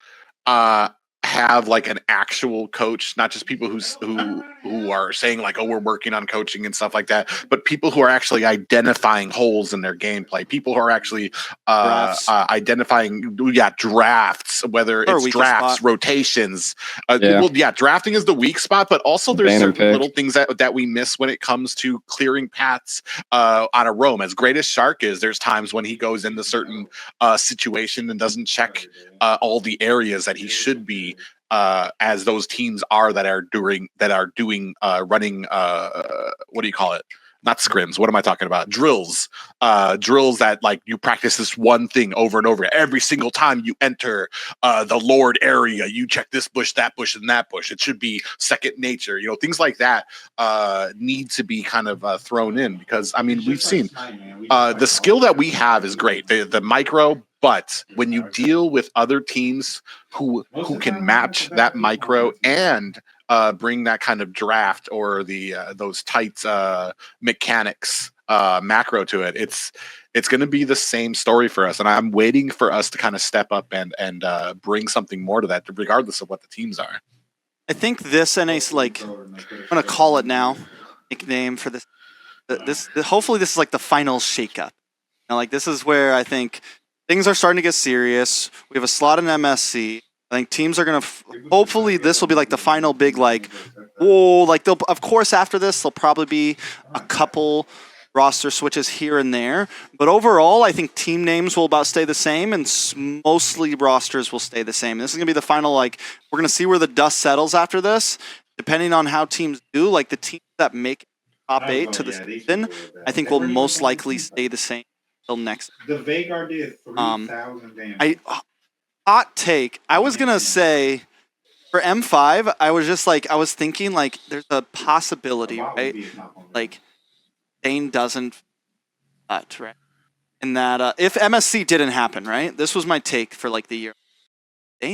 have like an actual coach, not just people who are saying like, oh, we're working on coaching and stuff like that, but people who are actually identifying holes in their gameplay, people who are actually identifying drafts, whether it's drafts, spot. rotations. Drafting is the weak spot, but also there's certain little things that we miss when it comes to clearing paths on a roam. As great as Shark is, there's times when he goes into certain situation and doesn't check all the areas that he should be, as those teams are that are doing running what do you call it? Not scrims. What am I talking about? Drills. Drills that like you practice this one thing over and over. Every single time you enter the Lord area, you check this bush, that bush, and that bush. It should be second nature. You know, things like that need to be kind of thrown in, because I mean we've seen the skill that we have is great. The micro. But when you deal with other teams who can match that micro and bring that kind of draft or the those tight mechanics macro to it, it's going to be the same story for us. And I'm waiting for us to kind of step up and bring something more to that, regardless of what the teams are. I think this NA's like, I'm gonna call it now, nickname for this. Hopefully this is like the final shakeup. Now, like this is where I think things are starting to get serious. We have a slot in MSC. I think teams are gonna. Hopefully, this will be like the final big like. Whoa! Like they'll. Of course, after this, there'll probably be a couple roster switches here and there. But overall, I think team names will about stay the same, and mostly rosters will stay the same. This is gonna be the final. Like we're gonna see where the dust settles after this, depending on how teams do. Like the teams that make top 8 to the season, I think will most likely stay the same until next. The Vagar did 3,000 damage. Hot take. I was gonna say for M5, I was thinking like there's a possibility, right? Like Zane doesn't right? And that if MSC didn't happen, right? This was my take for like the year.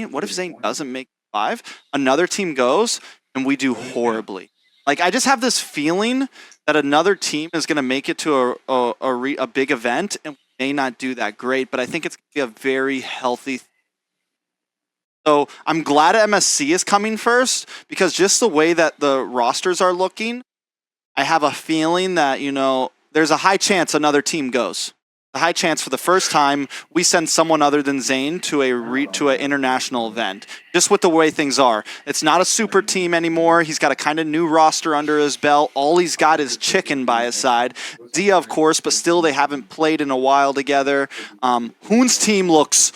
What if Zane doesn't make 5? Another team goes and we do horribly. Like I just have this feeling that another team is gonna make it to a big event and may not do that great, but I think it's gonna be a very healthy. So I'm glad MSC is coming first, because just the way that the rosters are looking, I have a feeling that, you know, there's a high chance another team goes. A high chance for the first time we send someone other than Zane to an international event. Just with the way things are. It's not a super team anymore. He's got a kind of new roster under his belt. All he's got is Chicken by his side. Zia, of course, but still they haven't played in a while together. Hoon's team looks...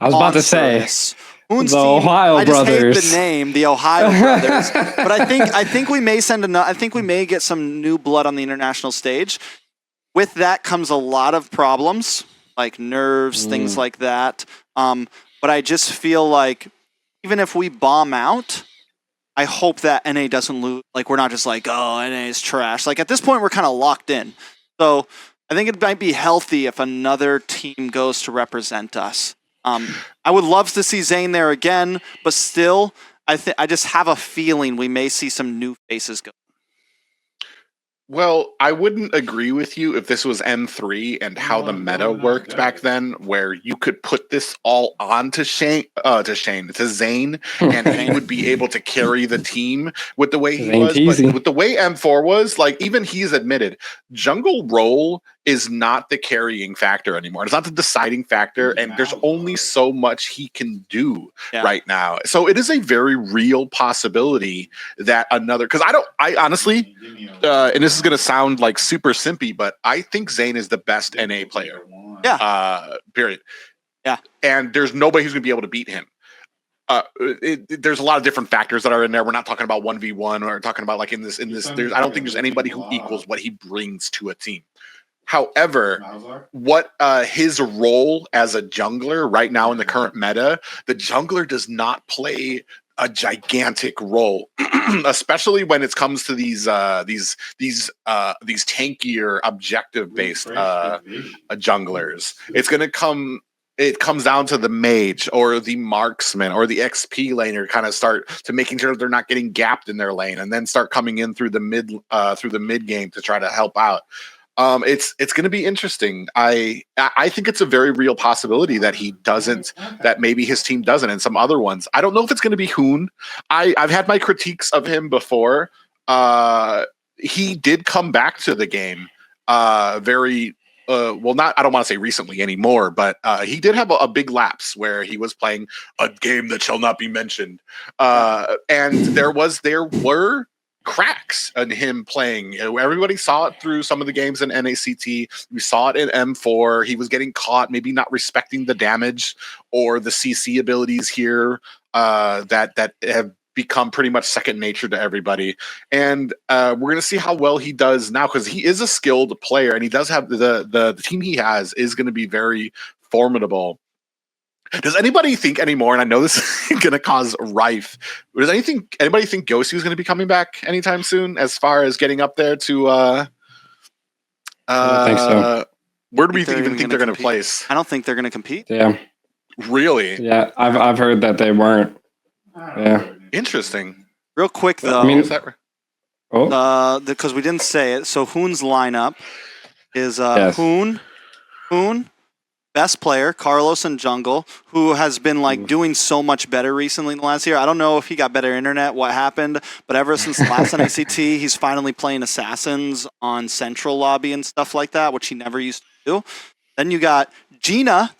I was about to say, Hoon's The team, Ohio I just Brothers. hate the name, the Ohio Brothers. But I think we may I think we may get some new blood on the international stage. With that comes a lot of problems, like nerves, things like that. But I just feel like even if we bomb out, I hope that NA doesn't lose. Like, we're not just like, oh, NA is trash. Like, at this point, we're kind of locked in. So I think it might be healthy if another team goes to represent us. I would love to see Zane there again, but still, I just have a feeling we may see some new faces go. Well, I wouldn't agree with you if this was M3 and how the meta worked back then, where you could put this all on to Zane, and he would be able to carry the team with the way he was. But with the way M4 was, like, even he's admitted, jungle role is not the carrying factor anymore. It's not the deciding factor, and there's only so much he can do right now. So it is a very real possibility that another, because I honestly, and this is going to sound like super simpy, but I think Zane is the best NA player. Yeah. Period. Yeah. And there's nobody who's going to be able to beat him. There's a lot of different factors that are in there. We're not talking about 1v1 or talking about like in this, I don't think there's anybody who equals what he brings to a team. However, what his role as a jungler right now in the current meta, the jungler does not play a gigantic role, especially when it comes to these tankier objective based junglers. It comes down to the mage or the marksman or the XP laner kind of start to making sure they're not getting gapped in their lane, and then start coming in through the mid game to try to help out. It's going to be interesting. I think it's a very real possibility that he doesn't, that maybe his team doesn't, and some other ones. I don't know if it's going to be Hoon. I've had my critiques of him before. He did come back to the game very well, not, I don't want to say recently anymore, but he did have a big lapse where he was playing a game that shall not be mentioned. And there were cracks in him playing. Everybody saw it through some of the games in NACT. We saw it in M4. He was getting caught, maybe not respecting the damage or the CC abilities here that have become pretty much second nature to everybody. And we're going to see how well he does now, because he is a skilled player, and he does have the team he has is going to be very formidable. Does anybody think anymore, and I know this is going to cause rife, does anybody think Gosu is going to be coming back anytime soon, as far as getting up there to I don't think so. Where do we even think they're going to place? I don't think they're going to compete. Yeah. Really? Yeah, I've heard that they weren't. Yeah. Interesting. Real quick though, I mean, because we didn't say it. So Hoon's lineup is Hoon, best player, Carlos in jungle, who has been like doing so much better recently in the last year. I don't know if he got better internet, what happened, but ever since the last NACT, he's finally playing assassins on central lobby and stuff like that, which he never used to do. Then you got Gina.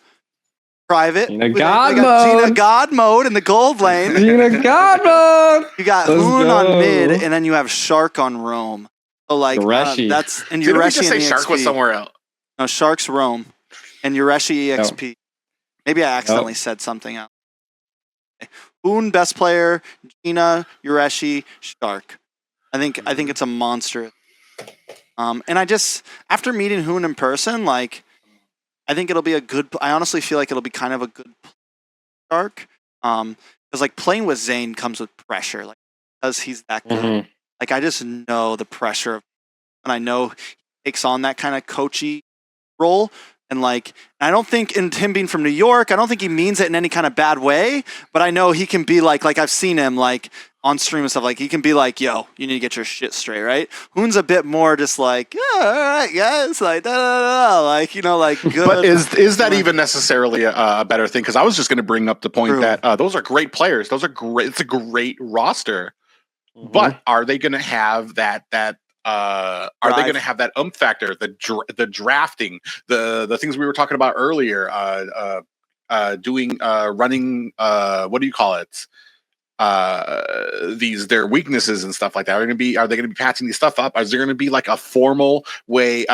Private. Gina God mode. Gina God mode in the gold lane. Gina God mode. You got Hoon on mid, and then you have Shark on Roam. So like that's and Didn't we Yureshi just say and Shark EXP. was somewhere else? No, Shark's Roam and Yureshi EXP. Maybe I accidentally said something else. Okay. Hoon best player, Gina, Yureshi, Shark. I think it's a monster. And I just, after meeting Hoon in person, like, I think it'll be I honestly feel like it'll be kind of a good Shark. Because like playing with Zane comes with pressure, like, because he's that good. Mm-hmm. Like, I just know the pressure, and I know he takes on that kind of coachy role. And like, I don't think, in him being from New York, I don't think he means it in any kind of bad way, but I know he can be like I've seen him like on stream and stuff, like he can be like, yo, you need to get your shit straight, right? Hoon's a bit more just like, yeah, all right, guys, like, like, you know, like, good. But is that even necessarily a better thing? Because I was just going to bring up the point that those are great players. Those are great. It's a great roster. Mm-hmm. But are they going to have that are they going to have that factor, the drafting, the things we were talking about earlier, running, what do you call it? their weaknesses and stuff like that? Are they going to be patching these stuff up? Is there going to be like a formal way?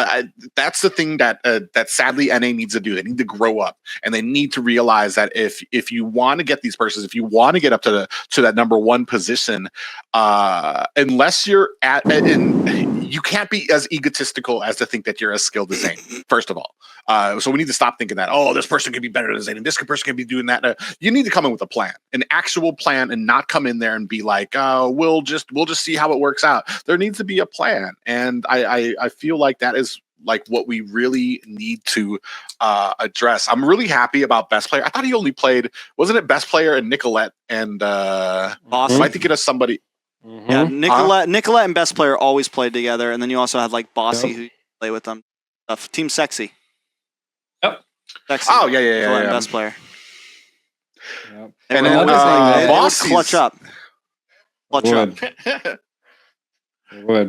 That's the thing that sadly NA needs to do. They need to grow up, and they need to realize that if you want to get these persons, if you want to get up to that number one position, unless you're you can't be as egotistical as to think that you're as skilled as Zane, first of all. So we need to stop thinking that, this person could be better than Zane, and this person can be doing that. You need to come in with a plan, an actual plan, and not come in there and be like, we'll just see how it works out. There needs to be a plan. And I feel like that is like what we really need to address. I'm really happy about best player. I thought he only played, wasn't it best player and Nicolette and Boss? am I thinking of somebody? Mm-hmm. Yeah, Nicolette and best player always played together, and then you also had like Bossy who play with them. Team Sexy. Yep. Sexy. Oh yeah. And best player. Yep. And then Bossy's clutch up.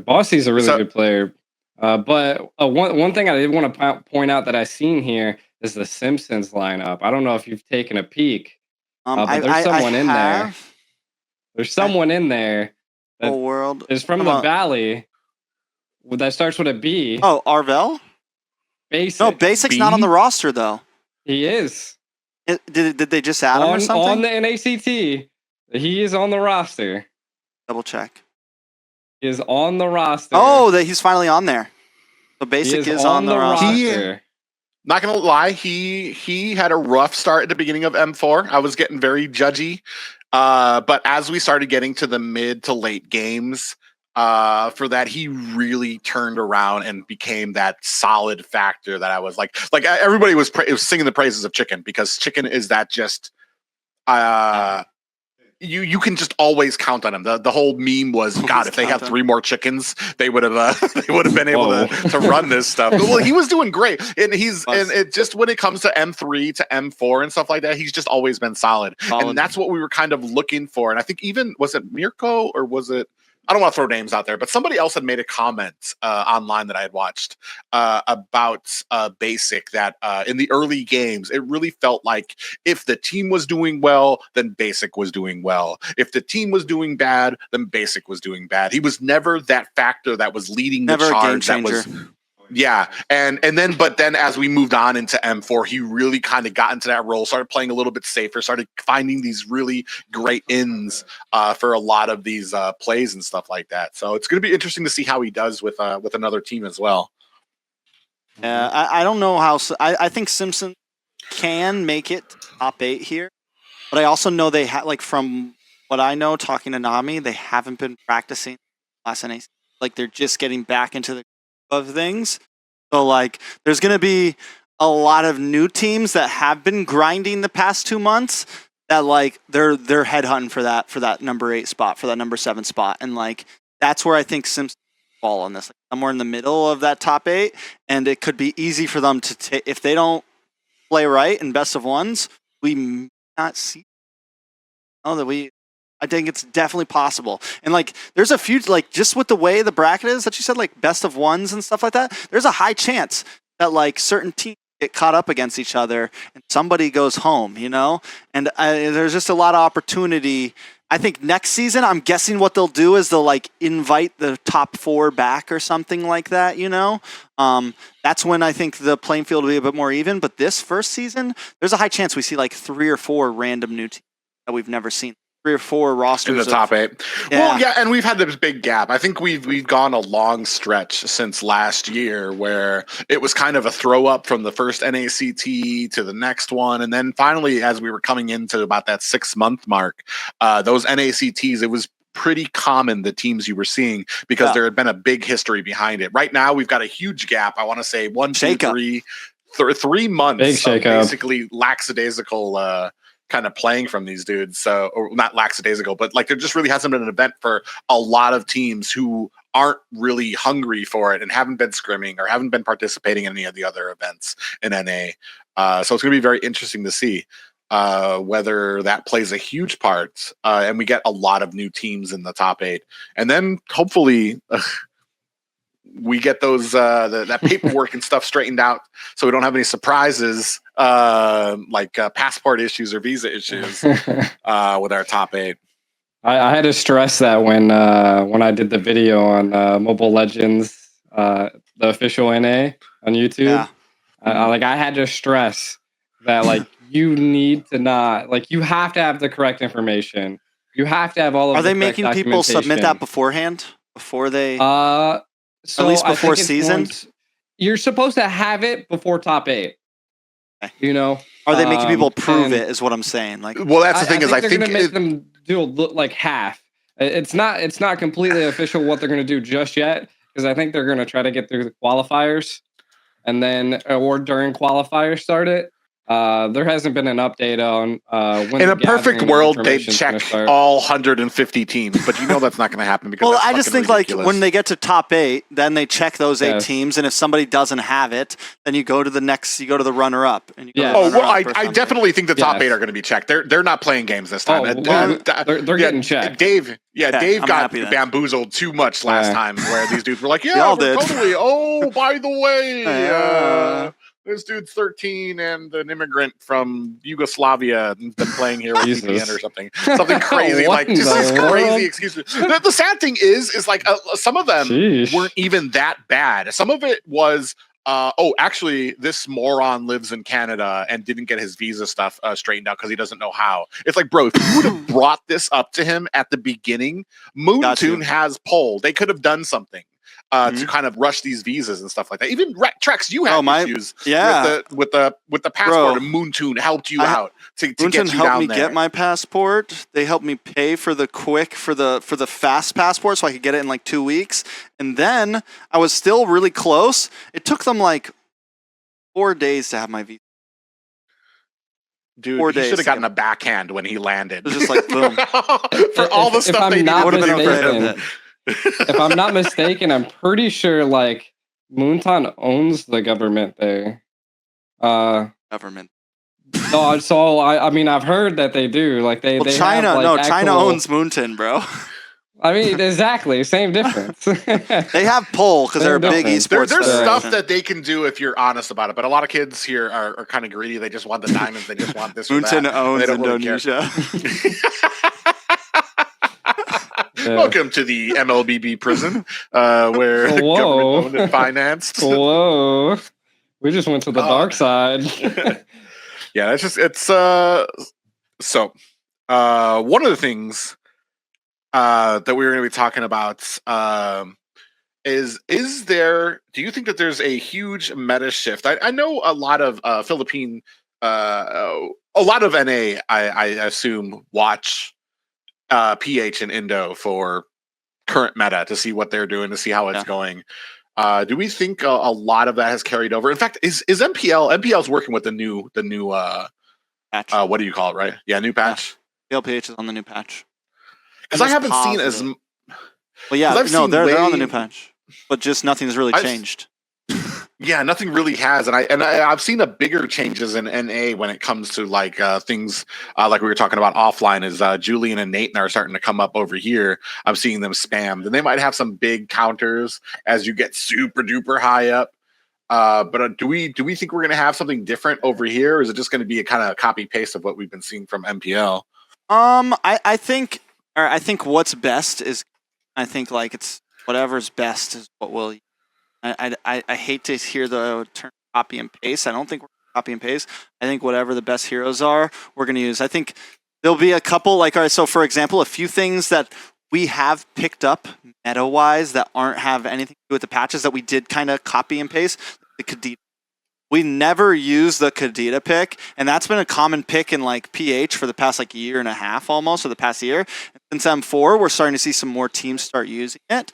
Bossy's a really good player. But one thing I did want to point out that I seen here is the Simpsons lineup. I don't know if you've taken a peek, but there's someone in there. There's someone in there that world is from the Valley that starts with a B. Oh, Arvel? Basic. No, Basic's not on the roster though. He is. Did they just add him or something? On the NACT, he is on the roster. Double check. He is on the roster. Oh, that he's finally on there. So Basic is on the roster. Not gonna lie, he had a rough start at the beginning of M4. I was getting very judgy. But as we started getting to the mid to late games, for that, he really turned around and became that solid factor that I was like everybody was singing the praises of Chicken, because Chicken is that just, you can just always count on him. The whole meme was, God, if they had 3 more chickens, they would have been able to run this stuff. Well, he was doing great, and it just, when it comes to M3 to M4 and stuff like that, he's just always been solid. And that's what we were kind of looking for. And I think even, was it Mirko or was it, I don't want to throw names out there, but somebody else had made a comment online that I had watched about Basic, that in the early games, it really felt like if the team was doing well, then Basic was doing well. If the team was doing bad, then Basic was doing bad. He was never that factor that was leading the charge. That was, but then as we moved on into M4, he really kind of got into that role, started playing a little bit safer, started finding these really great ins for a lot of these plays and stuff like that. So it's going to be interesting to see how he does with another team as well. Yeah, I don't know how. I think Simpson can make it top 8 here, but I also know they from what I know, talking to Nami, they haven't been practicing last NAC. Like they're just getting back into the of things. So like there's going to be a lot of new teams that have been grinding the past 2 months that like they're headhunting for that number 8 spot, for that number 7 spot. And like that's where I think Simpson fall on this, like, somewhere in the middle of that top 8, and it could be easy for them to if they don't play right in best of ones, we may not see I think it's definitely possible. And like there's a few, like just with the way the bracket is that you said, like best of ones and stuff like that, there's a high chance that like certain teams get caught up against each other and somebody goes home, and there's just a lot of opportunity. I think next season, I'm guessing what they'll do is they'll like invite the top 4 back or something like that, that's when I think the playing field will be a bit more even. But this first season, there's a high chance we see like 3 or 4 random new teams that we've never seen. 3 or 4 rosters in the top 8. Yeah. Well, yeah, and we've had this big gap. I think we've gone a long stretch since last year where it was kind of a throw up from the first NACT to the next one, and then finally, as we were coming into about that 6-month mark, those NACTs, it was pretty common, the teams you were seeing, because there had been a big history behind it. Right now, we've got a huge gap. I want to say 1, 2, 3 months of basically lackadaisical kind of playing from these dudes. So, or not lackadaisical, but like there just really hasn't been an event for a lot of teams who aren't really hungry for it and haven't been scrimming or haven't been participating in any of the other events in NA. So it's going to be very interesting to see whether that plays a huge part, and we get a lot of new teams in the top 8, and then hopefully we get those that paperwork and stuff straightened out, so we don't have any surprises like passport issues or visa issues with our top 8. I had to stress that when I did the video on Mobile Legends, the official NA on YouTube. Yeah. I had to stress that you need to not you have to have the correct information. You have to have all of. Are the they correct making people submit that documentation. beforehand? Before they? So at least I before think it's season. You're supposed to have it before top 8. Okay. You know. Are they making people prove it? Is what I'm saying. Well, that's the thing. I think they're going to make them do half. It's not completely official what they're going to do just yet, because I think they're going to try to get through the qualifiers, and then or during qualifiers start it. There hasn't been an update on when. In a perfect world, they'd check all 150 teams, but that's not going to happen because. Well, I just think ridiculous. When they get to top 8, then they check those 8 teams, and if somebody doesn't have it, then you go to the next. You go to the runner-up, and you go. To the I definitely think the top 8 are going to be checked. They're not playing games this time. They're getting checked. Dave got bamboozled too much last time, where these dudes were like, "Yeah, we're totally." Oh, by the way. This dude's 13 and an immigrant from Yugoslavia and been playing here with VPN or something. Something crazy. Just these crazy excuses. The sad thing is some of them weren't even that bad. Some of it was, actually, this moron lives in Canada and didn't get his visa stuff straightened out because he doesn't know how. It's like, bro, if you would have brought this up to him at the beginning, Moontoon has poll. They could have done something. To kind of rush these visas and stuff like that. Even Trex, you had issues with the passport, and Moontoon helped you out to get you down there. Moontoon helped me get my passport. They helped me pay for the fast passport so I could get it in 2 weeks. And then I was still really close. It took them 4 days to have my visa. Dude, he should have gotten a backhand when he landed. It was just boom. For all the stuff they did. Would have been afraid of it. If I'm not mistaken, I'm pretty sure Moonton owns the government there. Government. No, so I've heard that they do. China owns Moonton, bro. I mean, exactly, same difference. They have pull because they're a big esports. There's stuff that they can do if you're honest about it, but a lot of kids here are kind of greedy. They just want the diamonds. They just want this. Moonton or that. owns Indonesia. Welcome to the MLBB prison, where government owned and financed. Whoa, we just went to the dark side. Yeah, so one of the things that we were going to be talking about do you think that there's a huge meta shift? I know a lot of Philippine, a lot of NA, I assume, watch PH and Indo for current meta to see what they're doing, to see how it's going. Do we think a lot of that has carried over? In fact, is MPL's working with the new patch. What do you call it, right? Yeah, new patch. PH is on the new patch. Because I haven't seen as well, yeah, no, they're on the new patch, but just nothing's really changed. Yeah, nothing really has, and I've seen a bigger changes in NA when it comes to things like we were talking about offline. Is Julian and Nate are starting to come up over here? I'm seeing them spammed, and they might have some big counters as you get super duper high up. But do we think we're going to have something different over here, or is it just going to be a kind of copy paste of what we've been seeing from MPL? I think what's best is it's whatever's best is what will. I hate to hear the term copy and paste. I don't think we're copy and paste. I think whatever the best heroes are, we're going to use. I think there'll be a couple, all right, so for example, a few things that we have picked up meta-wise that aren't have anything to do with the patches that we did kind of copy and paste. The Kadita. We never use the Kadita pick, and that's been a common pick in PH for the past year and a half almost, or the past year. And since M4, we're starting to see some more teams start using it.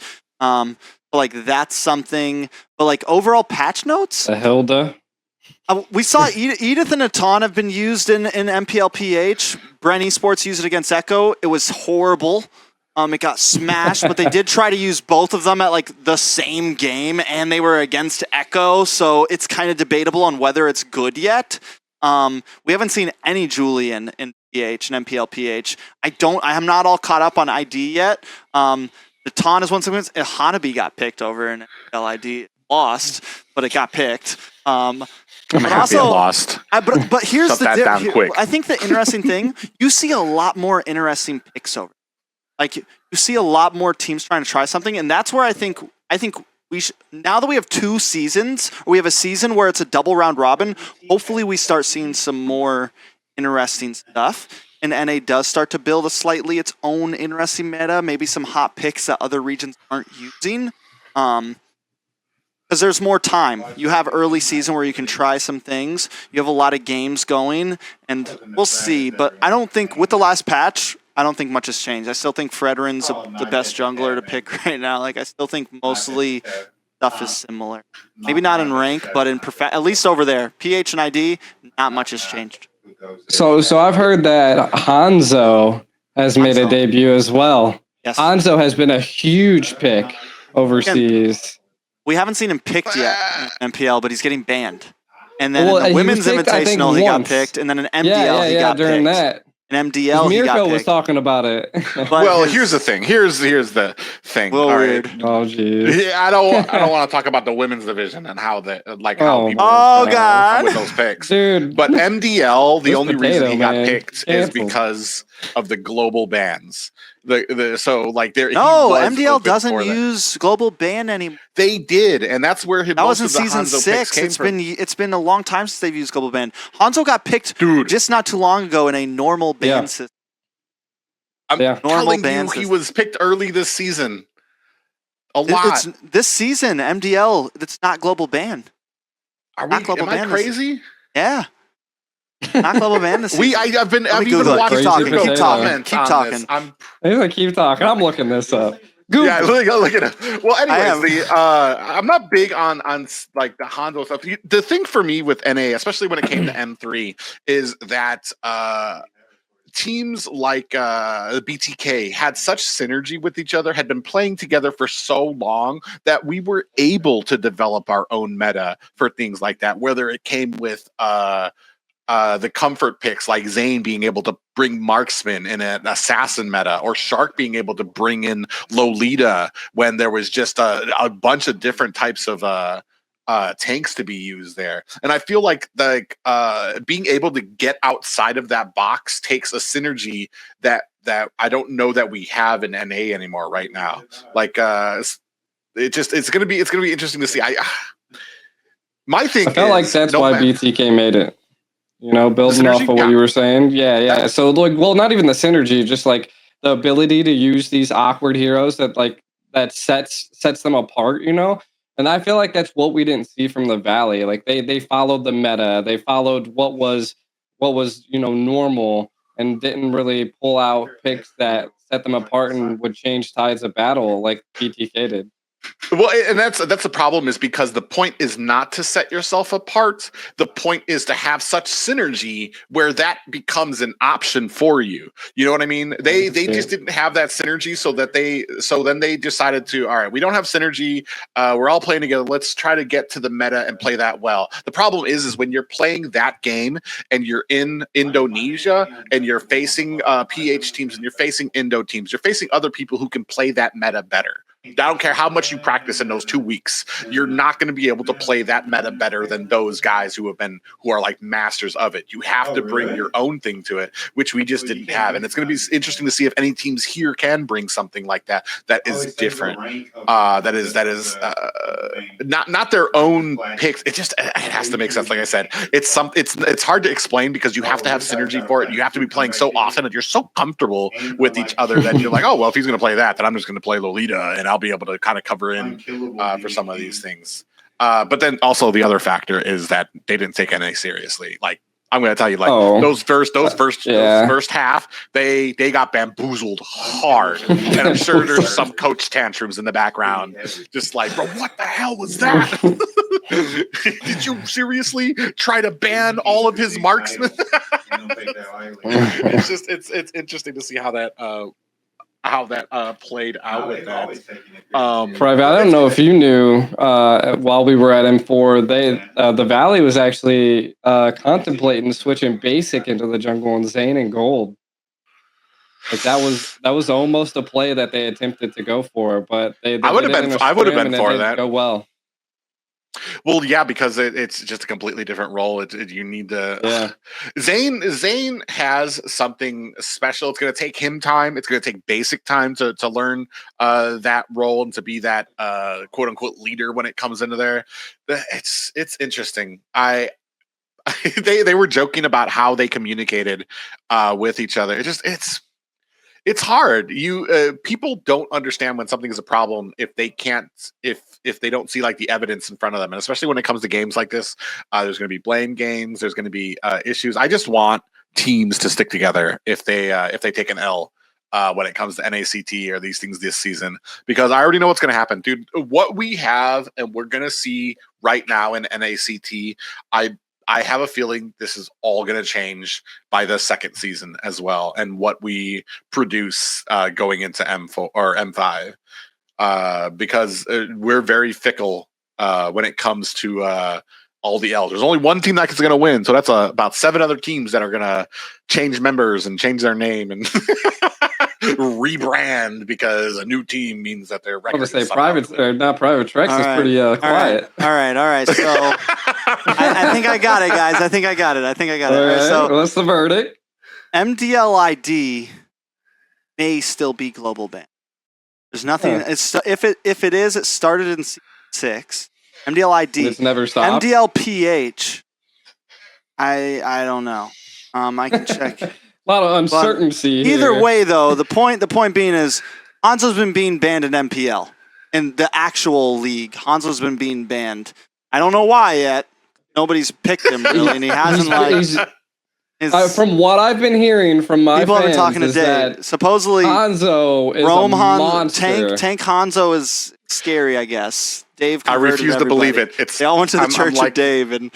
That's something, but overall patch notes. The Hilda. We saw Edith and Atan have been used in MPL/PH. Bren Esports used it against Echo. It was horrible. It got smashed, but they did try to use both of them at the same game, and they were against Echo, so it's kind of debatable on whether it's good yet. We haven't seen any Julian in PH and MPL/PH. I am not all caught up on ID yet. The Ton is one sequence. Hanabi got picked over in LID. Lost, but it got picked. I'm happy also, lost. But here's the I think the interesting thing, you see a lot more interesting picks over. like you see a lot more teams trying to try something, and that's where I think we should, now that we have 2 seasons, or we have a season where it's a double round robin, hopefully we start seeing some more interesting stuff. And NA does start to build a slightly its own interesting meta, maybe some hot picks that other regions aren't using. Because there's more time. You have early season where you can try some things. You have a lot of games going, and we'll see. But I don't think, with the last patch, I don't think much has changed. I still think Frederin's the best jungler to pick right now. Like, I still think mostly stuff is similar. Maybe not in rank, but in at least over there. PH and ID, not much has changed. So I've heard that Hanzo has made a debut as well. Yes. Hanzo has been a huge pick overseas. We haven't seen him picked yet in MPL, but he's getting banned. And then Well, in the Women's he was picked, Invitational, he got once. picked. And then in MDL, he got during picked. that. In MDL, he got Mirko picked. was talking about it. But Well, here's the thing. Here's the thing. a little All right. weird. Oh, jeez. Yeah, I don't want to talk about the women's division and how how Oh, people Oh, come God. with those picks. Dude. But MDL, the This only potato, reason he got man. picked is Cancelled. because of the global bans. So like there. No, he was MDL open doesn't for that. use global ban anymore. They did, and that's where That most was in of the season Hanzo 6. picks came from. It's been a long time since they've used global ban. Hanzo got picked Dude. just not too long ago in a normal ban Yeah. system. I'm Yeah. Normal telling ban you, he system. was picked early this season. A lot. This season, MDL, it's not global ban. Are not global am I ban this- crazy? Yeah. Not global ban this season. I've been Google it. watching Keep talking, Mirko keep talking, comment keep on talking. this. I'm He's like, keep talking. I'm looking this up. Google. Yeah, look at it. Well, I am. anyways, I'm not big on like the Hanzo stuff. The thing for me with NA, especially when it came to M3, is that teams like the BTK had such synergy with each other, had been playing together for so long that we were able to develop our own meta for things like that, whether it came with the comfort picks like Zane being able to bring marksman in an assassin meta, or Shark being able to bring in Lolita when there was just a bunch of different types of tanks to be used there. And I feel like being able to get outside of that box takes a synergy that I don't know that we have in NA anymore right now. Like it's gonna be interesting to see. My thing I feel like that's no why matter- BTK made it. You know, building synergy? off of what Yeah. you were saying. Yeah. So like, well, not even the synergy, just like the ability to use these awkward heroes that sets them apart, you know? And I feel like that's what we didn't see from the Valley. Like they followed the meta, they followed what was, you know, normal, and didn't really pull out picks that set them apart and would change tides of battle like BTK did. Well, and that's the problem, is because the point is not to set yourself apart. The point is to have such synergy where that becomes an option for you. You know what I mean? They just didn't have that synergy, so then they decided to, all right, we don't have synergy. We're all playing together. Let's try to get to the meta and play that well. The problem is when you're playing that game and you're in Indonesia and you're facing PH teams and you're facing Indo teams, you're facing other people who can play that meta better. I don't care how much you practice in those 2 weeks. You're not going to be able to play that meta better than those guys who are like masters of it. You have to bring your own thing to it, which we just didn't have. And it's going to be interesting to see if any teams here can bring something like that is different. That is not their own picks. It has to make sense. Like I said, it's hard to explain because you have to have synergy for it. You have to be playing so often and you're so comfortable with each other that you're like, oh well, if he's going to play that, then I'm just going to play Lolita and I'll be able to kind of cover in for some of these things. But then also the other factor is that they didn't take NA seriously. Like I'm going to tell you, like those first half, they got bamboozled hard, and I'm sure there's some coach tantrums in the background, just like, bro, what the hell was that? Did you seriously try to ban all of his marksmen? It's interesting to see how that played out with that. Private, I don't know if you knew, while we were at M4, the Valley was actually contemplating switching basic into the jungle and Zane and gold. Like that was almost a play that they attempted to go for, but they I would have been for that. Go well. Well, yeah, because it's just a completely different role. You need to. Zane has something special. It's going to take him time. It's going to take basic time to learn that role and to be that quote unquote leader when it comes into there. It's interesting. They were joking about how they communicated with each other. It's hard. People don't understand when something is a problem if they can't if they don't see like the evidence in front of them, and especially when it comes to games like this, there's going to be blame games. There's going to be issues. I just want teams to stick together if they take an L when it comes to NACT or these things this season, because I already know what's going to happen, dude. What we have and we're going to see right now in NACT, I have a feeling this is all going to change by the second season as well, and what we produce going into M4 or M5, because we're very fickle when it comes to all the L's. There's only one team that's going to win, so that's about 7 other teams that are going to change members and change their name and rebrand because a new team means that they're. I'm going to say private or not private. Trex is pretty quiet. All right. So I think I got it, guys. I think I got it. All right, so what's the verdict? MDLID may still be global ban. There's nothing. It's if it is, it started in C6. MDLID. It's never stopped. MDLPH. I don't know. I can check. A lot of uncertainty. Either way, though, the point being is Hanzo's been being banned in MPL. In the actual league, Hanzo's been being banned. I don't know why yet. Nobody's picked him really, and he hasn't from what I've been hearing from my people fans, have been talking to Dave. Supposedly, Hanzo is a monster. Tank Hanzo is scary, I guess. Dave, I refuse to believe it. They all went to the church of Dave, and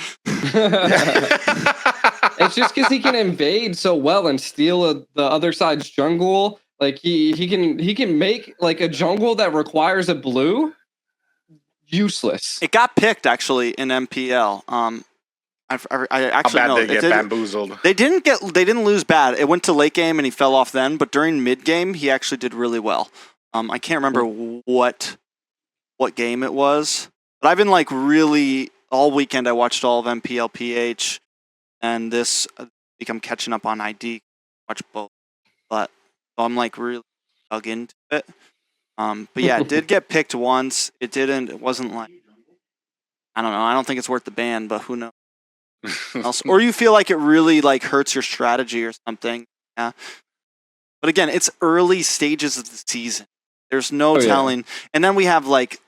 it's just because he can invade so well and steal the other side's jungle. Like he can make like a jungle that requires a blue useless. It got picked actually in MPL. I actually How bad know they get bamboozled. They didn't lose bad. It went to late game and he fell off then, but during mid game he actually did really well. I can't remember what game it was, but I've been like really all weekend. I watched all of MPL PH, and this week I'm catching up on ID. Watch both, but so I'm like really dug into it. But yeah, it did get picked once. It wasn't like, I don't know. I don't think it's worth the ban, but who knows? Or you feel like it really like hurts your strategy or something. Yeah. But again, it's early stages of the season. There's no telling. Yeah. And then we have like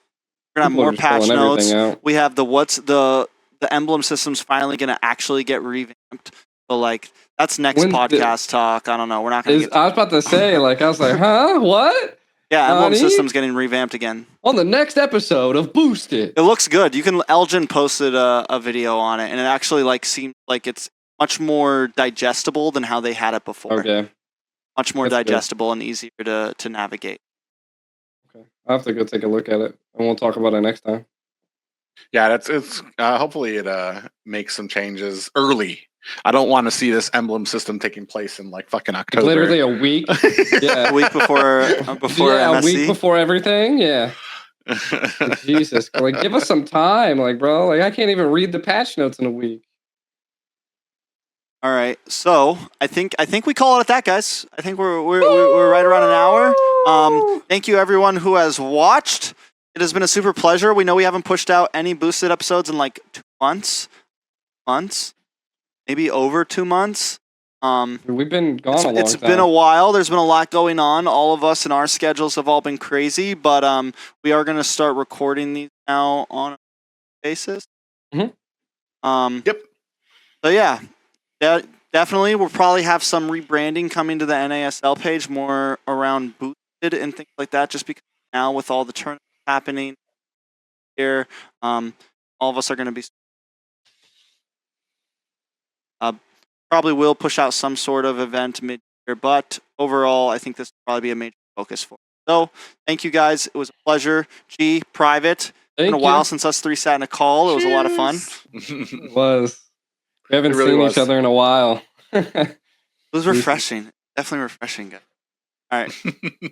we're gonna have more patch notes. We have the emblem system's finally gonna actually get revamped. So like that's next podcast talk. I don't know. We're not gonna I was about to say, like, I was like, huh? What? Yeah, emblem system's getting revamped again. On the next episode of Boosted. It looks good. Elgin posted a video on it, and it actually like seemed like it's much more digestible than how they had it before. Okay. Much more digestible and easier to navigate. Okay. I'll have to go take a look at it, and we'll talk about it next time. Yeah, it's hopefully it makes some changes early. I don't want to see this emblem system taking place in like fucking October. Literally a week. Yeah, a week before MSC. A week before everything. Yeah. Jesus, like give us some time, like bro. Like I can't even read the patch notes in a week. All right, so I think we call it at that, guys. I think we're right around an hour. Thank you everyone who has watched. It has been a super pleasure. We know we haven't pushed out any boosted episodes in like 2 months. Maybe over 2 months. We've been gone a long time. It's been a while. There's been a lot going on. All of us and our schedules have all been crazy, but we are going to start recording these now on a basis. Mm-hmm. Yep. So yeah, definitely we'll probably have some rebranding coming to the NASL page, more around boosted and things like that, just because now with all the tournaments happening here, all of us are going to be probably will push out some sort of event mid-year, but overall, I think this will probably be a major focus for us. So, thank you guys. It was a pleasure. G, private. It's been a while since us three sat in a call. It was a lot of fun. It was. We haven't seen each other in a while. It was refreshing. Definitely refreshing, guys. All right.